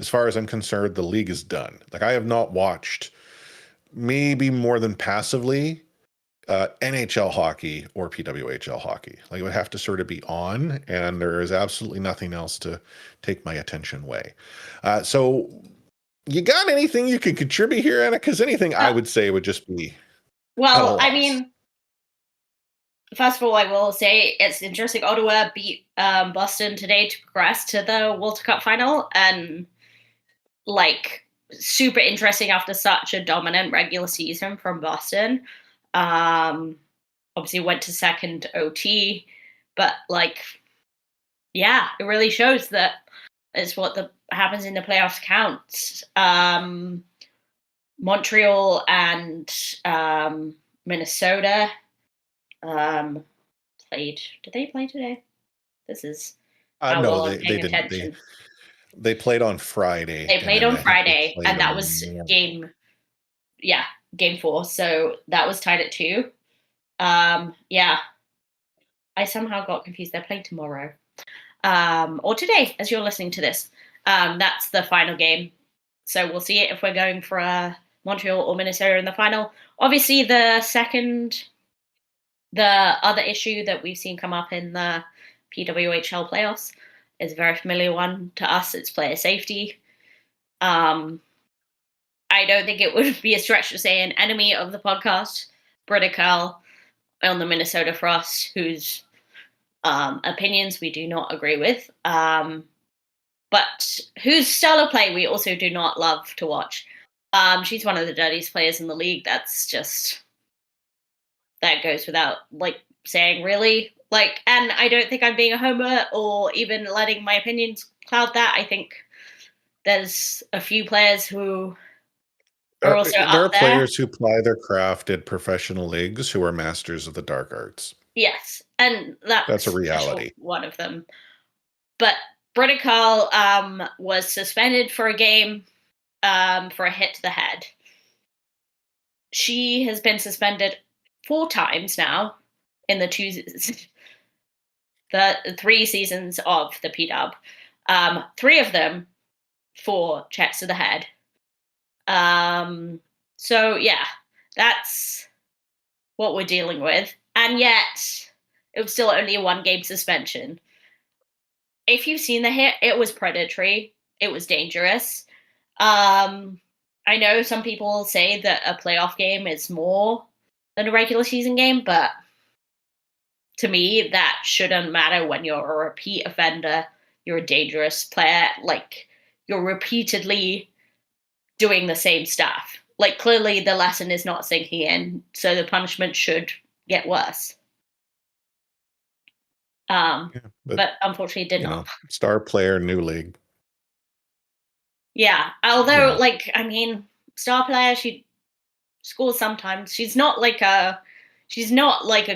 as far as I'm concerned, the league is done. Like, I have not watched, maybe more than passively, NHL hockey or PWHL hockey. Like, it would have to sort of be on, and there is absolutely nothing else to take my attention away. So you got anything you can contribute here, Anna? Because anything I would say would just be... Well, I mean, first of all, I will say it's interesting. Ottawa beat Boston today to progress to the World Cup final, and super interesting after such a dominant regular season from Boston. Obviously went to second OT, but it really shows that it's what happens in the playoffs counts. Montreal and Minnesota played. Did they play today? This is no, they didn't. They played on Friday. They played on Friday, and that was game 4. So that was tied at 2. I somehow got confused. They're playing tomorrow. Or today, as you're listening to this. That's the final game. So we'll see if we're going for Montreal or Minnesota in the final. Obviously, the other issue that we've seen come up in the PWHL playoffs is a very familiar one to us. It's player safety. I don't think it would be a stretch to say an enemy of the podcast, Britta Curl on the Minnesota Frost, whose opinions we do not agree with, but whose stellar play we also do not love to watch. She's one of the dirtiest players in the league. That's just that goes without like saying, really. Like, and I don't think I'm being a homer or even letting my opinions cloud that. I think there's a few players who are also there are up there. players who ply their craft at professional leagues who are masters of the dark arts. Yes, and that's a reality. One of them. But Britta Carl was suspended for a game for a hit to the head. She has been suspended 4 times now in the 3 seasons of the PW. 3 of them for checks to the head. So yeah, that's what we're dealing with. And yet, it was still only a 1-game suspension. If you've seen the hit, it was predatory. It was dangerous. I know some people say that a playoff game is more than a regular season game, but to me, that shouldn't matter when you're a repeat offender. You're a dangerous player. Like, you're repeatedly doing the same stuff. Like, clearly the lesson is not sinking in, so the punishment should get worse. But unfortunately it did not. Star player, new league. Yeah, although, like, I mean, star player, she scores sometimes. She's not like a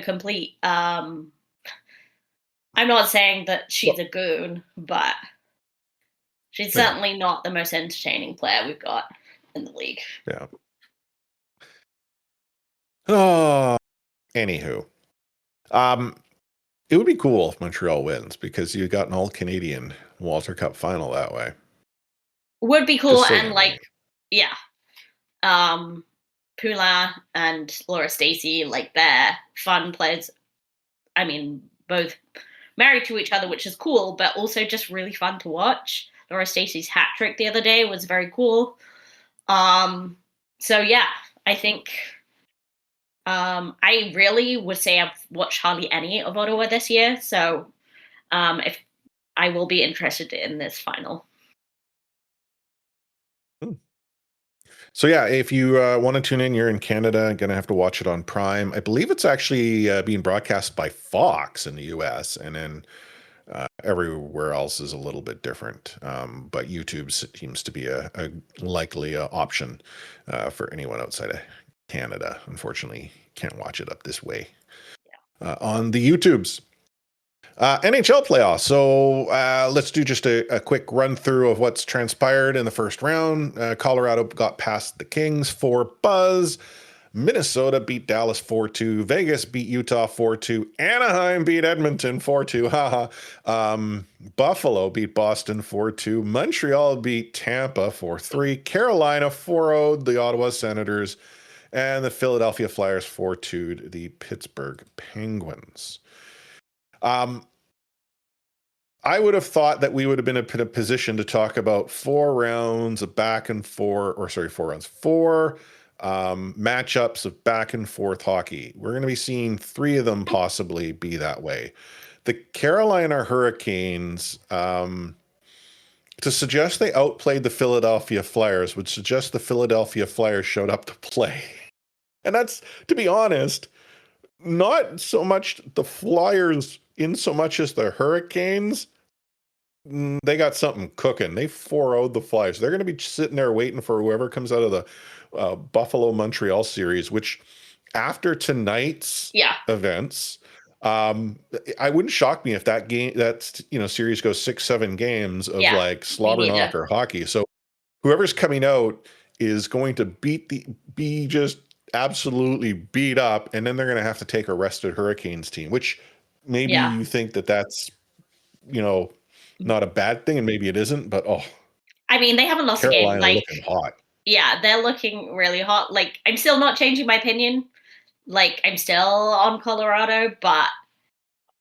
complete, I'm not saying that she's a goon, but she's certainly not the most entertaining player we've got in the league. Yeah. Oh, anywho. It would be cool if Montreal wins because you got an all-Canadian Walter Cup final that way. Would be cool, and like, yeah. Poulin and Laura Stacey, like, they're fun players. I mean, both married to each other, which is cool, but also just really fun to watch. Laura Stacey's hat trick the other day was very cool. So yeah, I think I really would say I've watched hardly any of Ottawa this year, so if I will be interested in this final. So yeah, if you want to tune in, you're in Canada, going to have to watch it on Prime. I believe it's actually being broadcast by Fox in the US, and then everywhere else is a little bit different. But YouTube seems to be a likely option for anyone outside of Canada. Unfortunately, can't watch it up this way on the YouTubes. NHL playoffs. So let's do just a quick run through of what's transpired in the first round. Colorado got past the Kings 4-0. Minnesota beat Dallas 4-2. Vegas beat Utah 4-2. Anaheim beat Edmonton 4-2. Haha. Buffalo beat Boston 4-2. Montreal beat Tampa 4-3. Carolina 4-0 the Ottawa Senators. And the Philadelphia Flyers 4-2 the Pittsburgh Penguins. I would have thought that we would have been in a position to talk about 4 rounds of four matchups of back and forth hockey. We're going to be seeing 3 of them possibly be that way. The Carolina Hurricanes, to suggest they outplayed the Philadelphia Flyers would suggest the Philadelphia Flyers showed up to play. And that's, to be honest, not so much the Flyers in so much as the Hurricanes. They got something cooking. They 4-0'd the Flyers. They're going to be sitting there waiting for whoever comes out of the Buffalo-Montreal series, which after tonight's events, I wouldn't shock me if that series goes 6-7 games of like slobber knocker hockey. So whoever's coming out is going to be just absolutely beat up, and then they're going to have to take a rested Hurricanes team, which maybe you think that's not a bad thing, and maybe it isn't, but I mean, they haven't lost Carolina a game. Like, looking hot. Yeah, they're looking really hot. Like, I'm still not changing my opinion. Like, I'm still on Colorado, but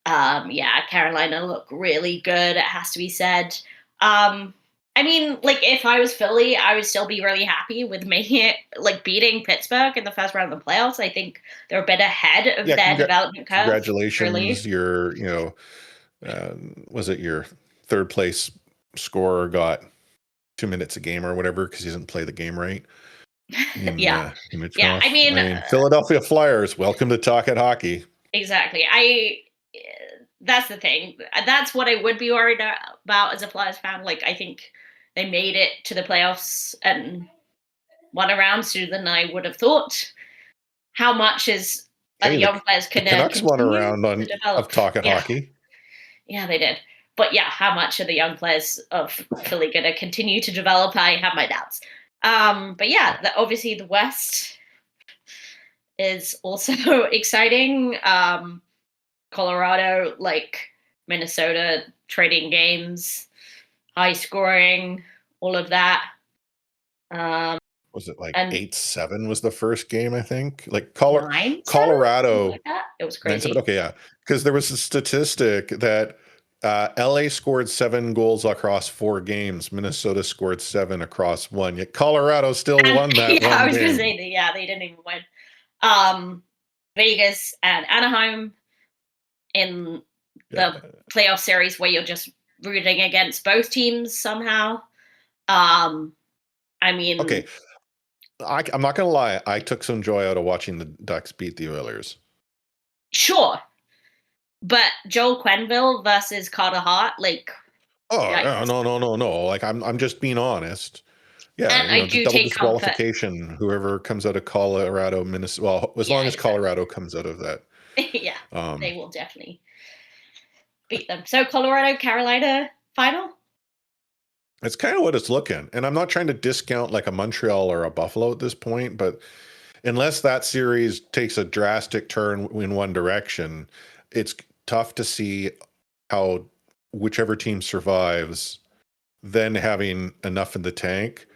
Carolina look really good, it has to be said. I mean, like, if I was Philly, I would still be really happy with making it, like, beating Pittsburgh in the first round of the playoffs. I think they're a bit ahead of their development curve. Congratulations. Really. Your, was it your third place scorer got 2 minutes a game or whatever because he doesn't play the game right? Yeah. I mean, Philadelphia Flyers, welcome to Talk at Hockey. Exactly. That's the thing. That's what I would be worried about as a Flyers fan. Like, I think they made it to the playoffs and won a round sooner than I would have thought. How much is the young players can Canucks won a round of Talk at Hockey. Yeah, they did. But yeah, how much are the young players of Philly going to continue to develop? I have my doubts. But yeah, obviously the West is also exciting. Colorado, like Minnesota, trading games, high scoring, all of that. Was it like 8-7 was the first game, I think? Like Colorado. Like that? It was crazy. 9-7? Okay, yeah. Because there was a statistic that LA scored 7 goals across 4 games. Minnesota scored 7 across 1. Yet Colorado still won that one. I was going to say that, they didn't even win. Vegas and Anaheim in the playoff series where you're just rooting against both teams somehow. I mean... Okay. I'm not going to lie. I took some joy out of watching the Ducks beat the Oilers. Sure. But Joel Quenneville versus Carter Hart, like... No. Like, I'm just being honest. Yeah, and I do double take disqualification. Comfort. Whoever comes out of Colorado, Minnesota... Well, as long as Colorado comes out of that. Yeah, they will definitely beat them. So, Colorado-Carolina final? It's kind of what it's looking. And I'm not trying to discount like a Montreal or a Buffalo at this point, but unless that series takes a drastic turn in one direction, it's tough to see how whichever team survives then having enough in the tank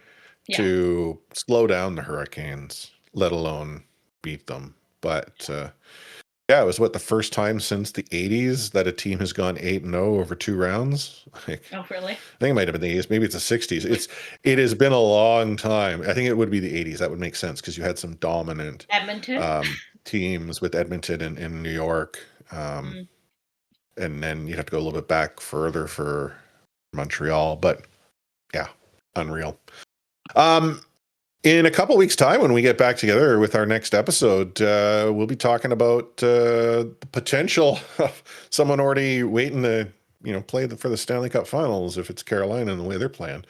to slow down the Hurricanes, let alone beat them. But it was the first time since the 80s that a team has gone 8-0 over 2 rounds. Oh, really? I think it might have been the 80s. Maybe it's the 60s. It has been a long time. I think it would be the 80s. That would make sense because you had some dominant Edmonton teams with Edmonton and New York. And then you'd have to go a little bit back further for Montreal. But yeah, unreal. In a couple weeks' time, when we get back together with our next episode, we'll be talking about the potential of someone already waiting to, play for the Stanley Cup Finals if it's Carolina and the way they're playing.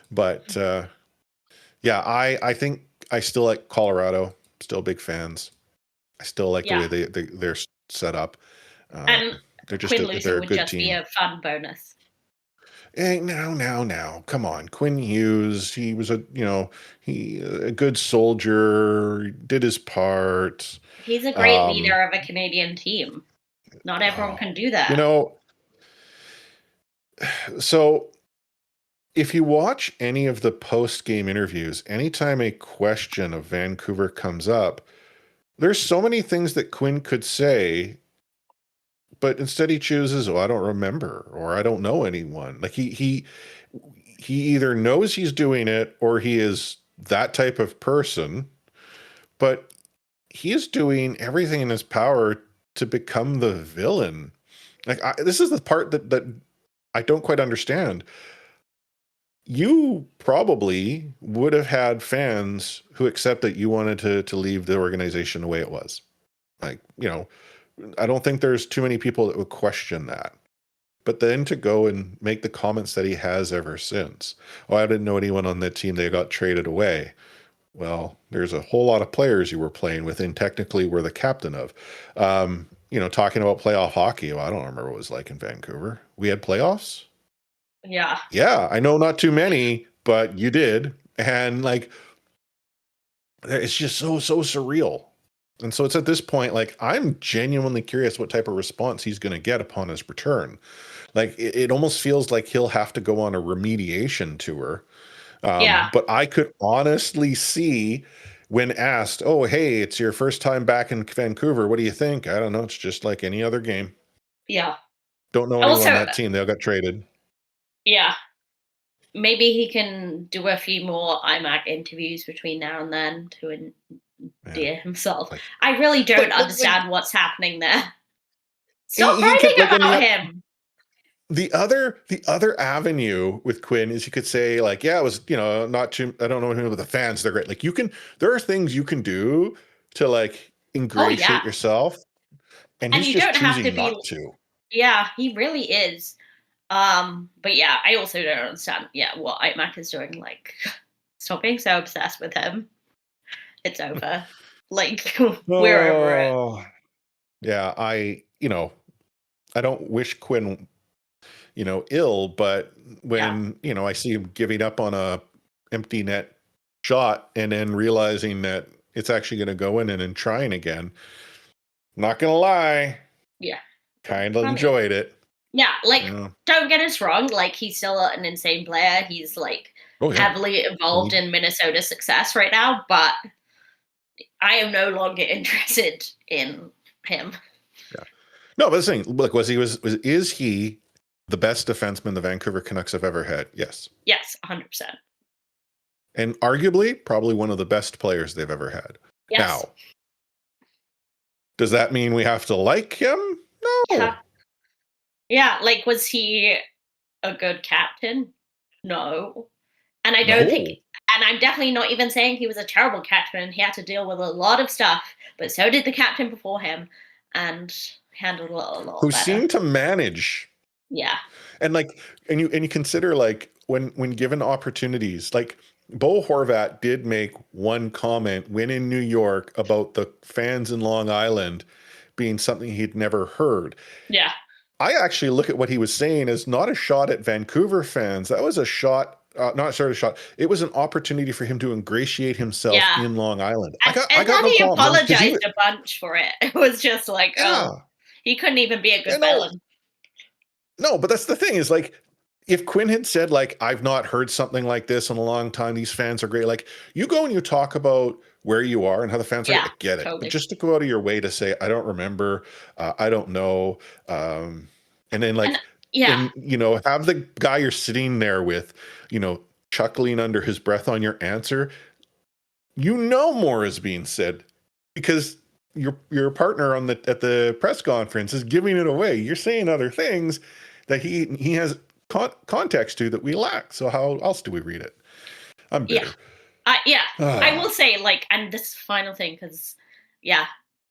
But I think I still like Colorado. Still big fans. I still like the way they're set up. And Quinn losing would just be a fun bonus. Hey, now, come on, Quinn Hughes. He was a good soldier. Did his part. He's a great leader of a Canadian team. Not everyone can do that. So if you watch any of the post-game interviews, anytime a question of Vancouver comes up, there's so many things that Quinn could say. But instead he chooses, I don't remember, or I don't know anyone. Like he either knows he's doing it or he is that type of person, but he is doing everything in his power to become the villain. Like this is the part that I don't quite understand. You probably would have had fans who accept that you wanted to leave the organization the way it was. Like, I don't think there's too many people that would question that. But then to go and make the comments that he has ever since. I didn't know anyone on that team. They got traded away. Well, there's a whole lot of players you were playing with and technically were the captain of. Talking about playoff hockey. I don't remember what it was like in Vancouver. We had playoffs? Yeah. Yeah, I know not too many, but you did. And it's just so surreal. And so it's at this point, I'm genuinely curious what type of response he's going to get upon his return. It almost feels like he'll have to go on a remediation tour. But I could honestly see when asked, hey, it's your first time back in Vancouver. What do you think? I don't know. It's just like any other game. Yeah. Don't know anyone on that team. They all got traded. Yeah. Maybe he can do a few more IMAC interviews between now and then to endear himself. I really don't understand what's happening there. Stop writing about him. the other avenue with Quinn is you could say like, yeah, it was, not too, I don't know anything about the fans. They're great. Like there are things you can do to like ingratiate yourself. And he's you just don't have to choosing be, not to. Yeah, he really is. But yeah, I also don't understand, what iMac is doing. Like, stop being so obsessed with him. It's over. Like, we're over it. Yeah, I don't wish Quinn, ill, but when, I see him giving up on a empty net shot and then realizing that it's actually going to go in and then trying again, not going to lie. Yeah. Kind of enjoyed it. Yeah, like, don't get us wrong. Like, he's still an insane player. He's, like, heavily involved in Minnesota's success right now, but I am no longer interested in him. Yeah. No, but the thing, look, is he the best defenseman the Vancouver Canucks have ever had? Yes. Yes, 100%. And arguably, probably one of the best players they've ever had. Yes. Now, does that mean we have to like him? No. Yeah, like, was he a good captain? No. And I don't think, and I'm definitely not even saying he was a terrible captain. He had to deal with a lot of stuff, but so did the captain before him, and handled a lot who better. Seemed to manage. Yeah. And like, and you consider like when given opportunities, like Bo Horvat did make one comment when in New York about the fans in Long Island being something he'd never heard. Yeah. I actually look at what he was saying as not a shot at Vancouver fans. That was a shot, not sort of shot. It was an opportunity for him to ingratiate himself in Long Island. I got no he apologized a bunch for it. It was just like, he couldn't even be a good villain. No, but that's the thing is like, if Quinn had said like, I've not heard something like this in a long time. These fans are great. Like you go and you talk about where you are and how the fans are. I get it. Totally. But just to go out of your way to say, I don't remember, I don't know. And then like, and, have the guy you're sitting there with, chuckling under his breath on your answer. More is being said because your partner at the press conference is giving it away. You're saying other things that he has context to that we lack. So how else do we read it? I'm bitter. I will say like, and this final thing, because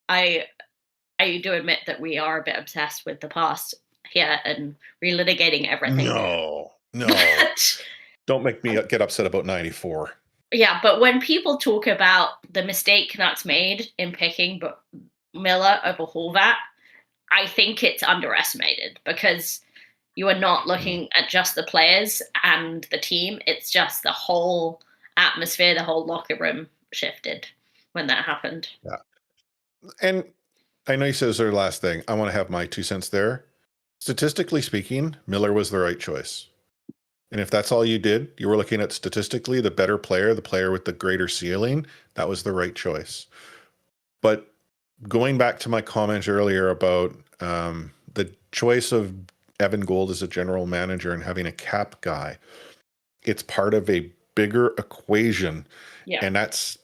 I do admit that we are a bit obsessed with the past here and relitigating everything. No. Don't make me get upset about 94. Yeah, but when people talk about the mistake Canucks made in picking Miller over Horvat, I think it's underestimated because you are not looking at just the players and the team. It's just the whole atmosphere, the whole locker room shifted when that happened. Yeah. And I know you said it was their last thing. I want to have my 2 cents there. Statistically speaking, Miller was the right choice. And if that's all you did, you were looking at statistically the better player, the player with the greater ceiling, that was the right choice. But going back to my comment earlier about the choice of Evan Gould as a general manager and having a cap guy, it's part of a bigger equation. Yeah. And that's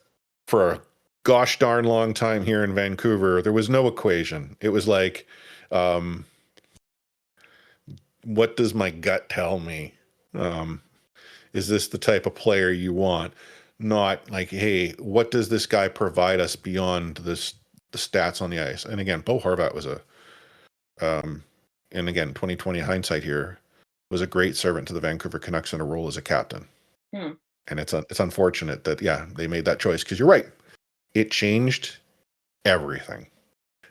for a gosh darn long time here in Vancouver. There was no equation. It was like, what does my gut tell me? Is this the type of player you want? Not like, hey, what does this guy provide us beyond the stats on the ice? And again, Bo Horvat was and again, 2020 hindsight here, was a great servant to the Vancouver Canucks in a role as a captain. And it's unfortunate that, they made that choice because you're right. It changed everything.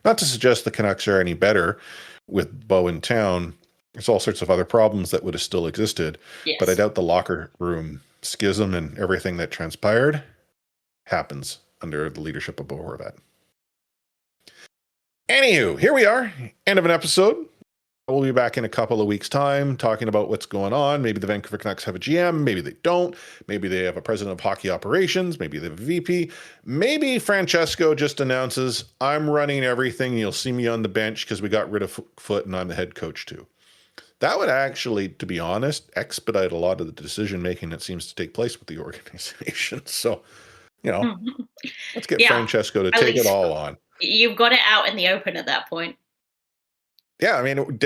Not to suggest the Canucks are any better with Bo in town. There's all sorts of other problems that would have still existed. Yes. But I doubt the locker room schism and everything that transpired happens under the leadership of Bo Horvat. Anywho, here we are. End of an episode. We'll be back in a couple of weeks' time talking about what's going on. Maybe the Vancouver Canucks have a GM. Maybe they don't. Maybe they have a president of hockey operations. Maybe they have a VP. Maybe Francesco just announces, I'm running everything. You'll see me on the bench because we got rid of Foote and I'm the head coach too. That would actually, to be honest, expedite a lot of the decision-making that seems to take place with the organization. So, let's get Francesco to take it all on. You've got it out in the open at that point. Yeah, I mean,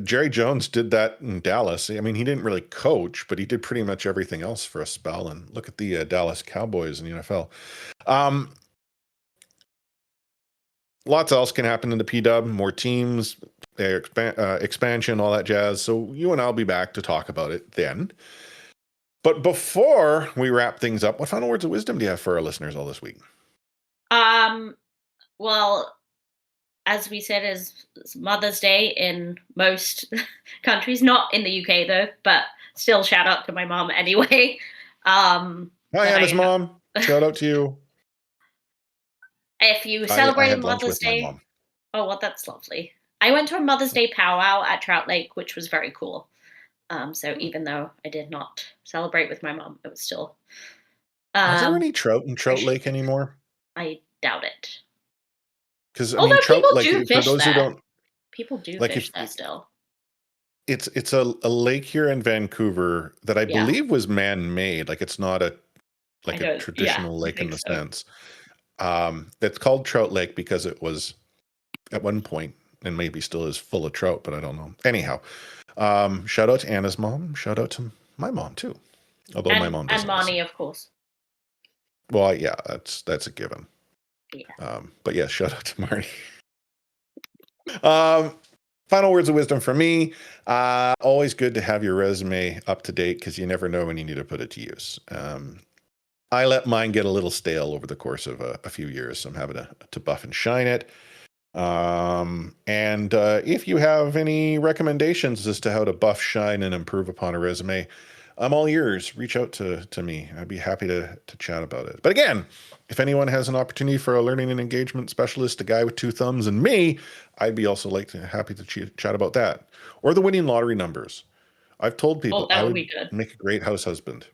Jerry Jones did that in Dallas. I mean, he didn't really coach, but he did pretty much everything else for a spell. And look at the Dallas Cowboys in the NFL. Lots else can happen in the PW, more teams, expansion, all that jazz. So you and I'll be back to talk about it then. But before we wrap things up, what final words of wisdom do you have for our listeners all this week? Well, as we said, is Mother's Day in most countries, not in the UK though, but still shout out to my mom anyway. Hi, Anna's mom. Shout out to you. If you I celebrate had Mother's lunch with Day, my mom. oh, well, that's lovely. I went to a Mother's Day powwow at Trout Lake, which was very cool. So even though I did not celebrate with my mom, it was still. Is there any trout in Trout Lake anymore? I doubt it. Because although trout, people like, do for fish those there. who don't, people do like, fish there still. It's a lake here in Vancouver that I believe was man-made. Like, it's not a traditional lake in the sense. It's called Trout Lake because it was at one point, and maybe still is, full of trout, but I don't know. Anyhow, shout out to Anna's mom. Shout out to my mom too. Although my mom doesn't. And Marnie, of course. Well, yeah, that's a given. Yeah. But yeah, shout out to Marnie. Final words of wisdom for me. Always good to have your resume up to date because you never know when you need to put it to use. I let mine get a little stale over the course of a few years, so I'm having to buff and shine it. And if you have any recommendations as to how to buff, shine, and improve upon a resume, I'm all ears. Reach out to me. I'd be happy to chat about it. But again, if anyone has an opportunity for a learning and engagement specialist, a guy with two thumbs, and me, I'd be also happy to chat about that. Or the winning lottery numbers. I've told people I would make a great house husband.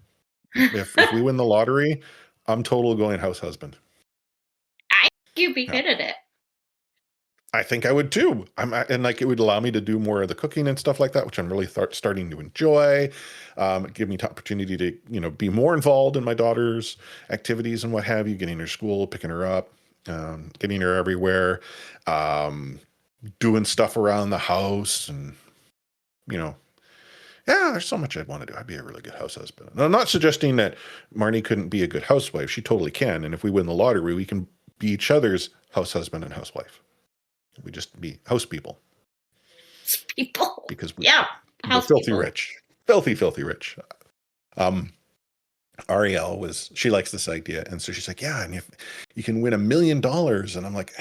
If we win the lottery, I'm totally going house husband. I think you'd be good at it. I think I would too. And like, it would allow me to do more of the cooking and stuff like that, which I'm really starting to enjoy. Give me the opportunity to, be more involved in my daughter's activities and what have you, getting her to school, picking her up, getting her everywhere, doing stuff around the house, and there's so much I'd want to do. I'd be a really good house husband. And I'm not suggesting that Marnie couldn't be a good housewife. She totally can. And if we win the lottery, we can be each other's house husband and housewife. We just be house people. Because we're filthy rich. Filthy rich. Ariel she likes this idea. And so she's like, yeah, and if you can win $1 million. And I'm like,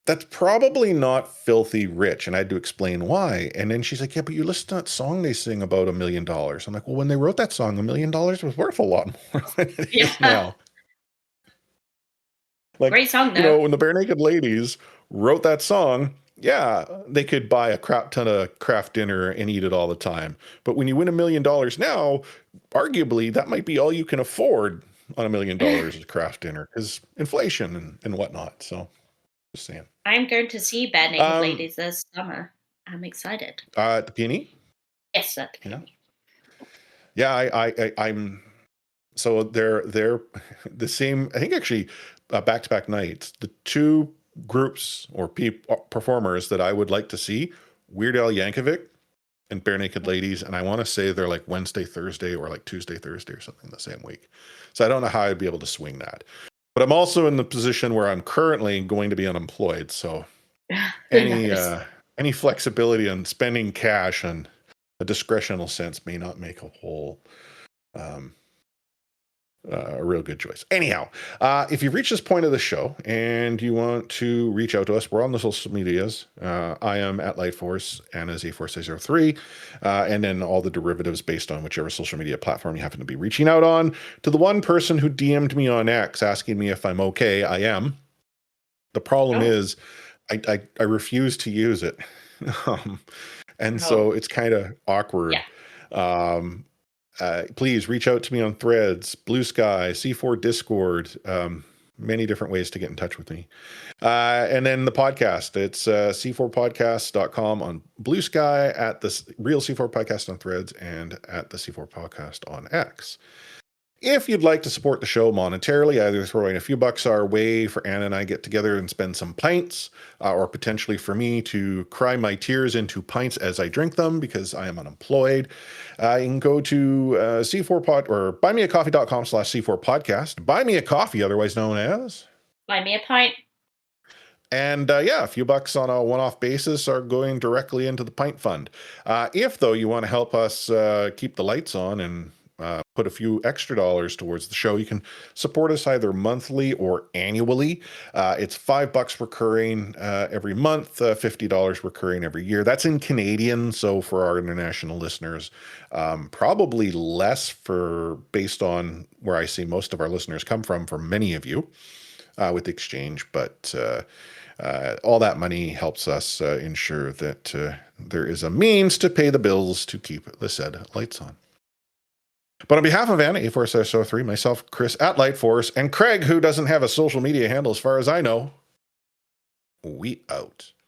that's probably not filthy rich. And I had to explain why. And then she's like, yeah, but you listen to that song they sing about $1 million. I'm like, well, when they wrote that song, $1 million was worth a lot more than it is now. Like, great song, though. When the Bare Naked Ladies wrote that song, yeah, they could buy a crap ton of craft dinner and eat it all the time. But when you win $1 million now, arguably that might be all you can afford on $1 million of craft dinner because inflation and whatnot. So, just saying. I'm going to see Bare Naked Ladies this summer. I'm excited. At the Peony? Yes, at the Peony. Yeah, I'm. So they're the same. I think actually. Back-to-back nights, the two groups or performers that I would like to see, Weird Al Yankovic and Bare Naked Ladies, and I want to say they're like Wednesday, Thursday, or like Tuesday, Thursday, or something the same week. So I don't know how I'd be able to swing that. But I'm also in the position where I'm currently going to be unemployed, so any flexibility on spending cash in a discretional sense may not make a whole a real good choice. Anyhow, if you've reached this point of the show and you want to reach out to us, we're on the social medias. I am at Lightforce, Anna's A4603, and then all the derivatives based on whichever social media platform you happen to be reaching out on. To the one person who DM'd me on X asking me if I'm okay, I am. The problem is I refuse to use it. So it's kind of awkward. Yeah. Please reach out to me on Threads, Blue Sky, C4 Discord, many different ways to get in touch with me. And then the podcast, it's c4podcast.com on Blue Sky, at the Real C4 Podcast on Threads, and at the C4 Podcast on X. If you'd like to support the show monetarily, either throwing a few bucks our way for Anna and I get together and spend some pints, or potentially for me to cry my tears into pints as I drink them because I am unemployed, you can go to C4pod or buymeacoffee.com/C4podcast. Buy me a coffee, otherwise known as Buy me a pint. And a few bucks on a one-off basis are going directly into the pint fund. If, though, you want to help us keep the lights on and put a few extra dollars towards the show, you can support us either monthly or annually. It's $5 recurring every month, $50 recurring every year. That's in Canadian, so for our international listeners, probably less based on where I see most of our listeners come from, for many of you, with exchange, but all that money helps us ensure that there is a means to pay the bills to keep the said lights on. But on behalf of Anna, A4-03, myself, Chris at Lightforce, and Craig, who doesn't have a social media handle as far as I know, we out.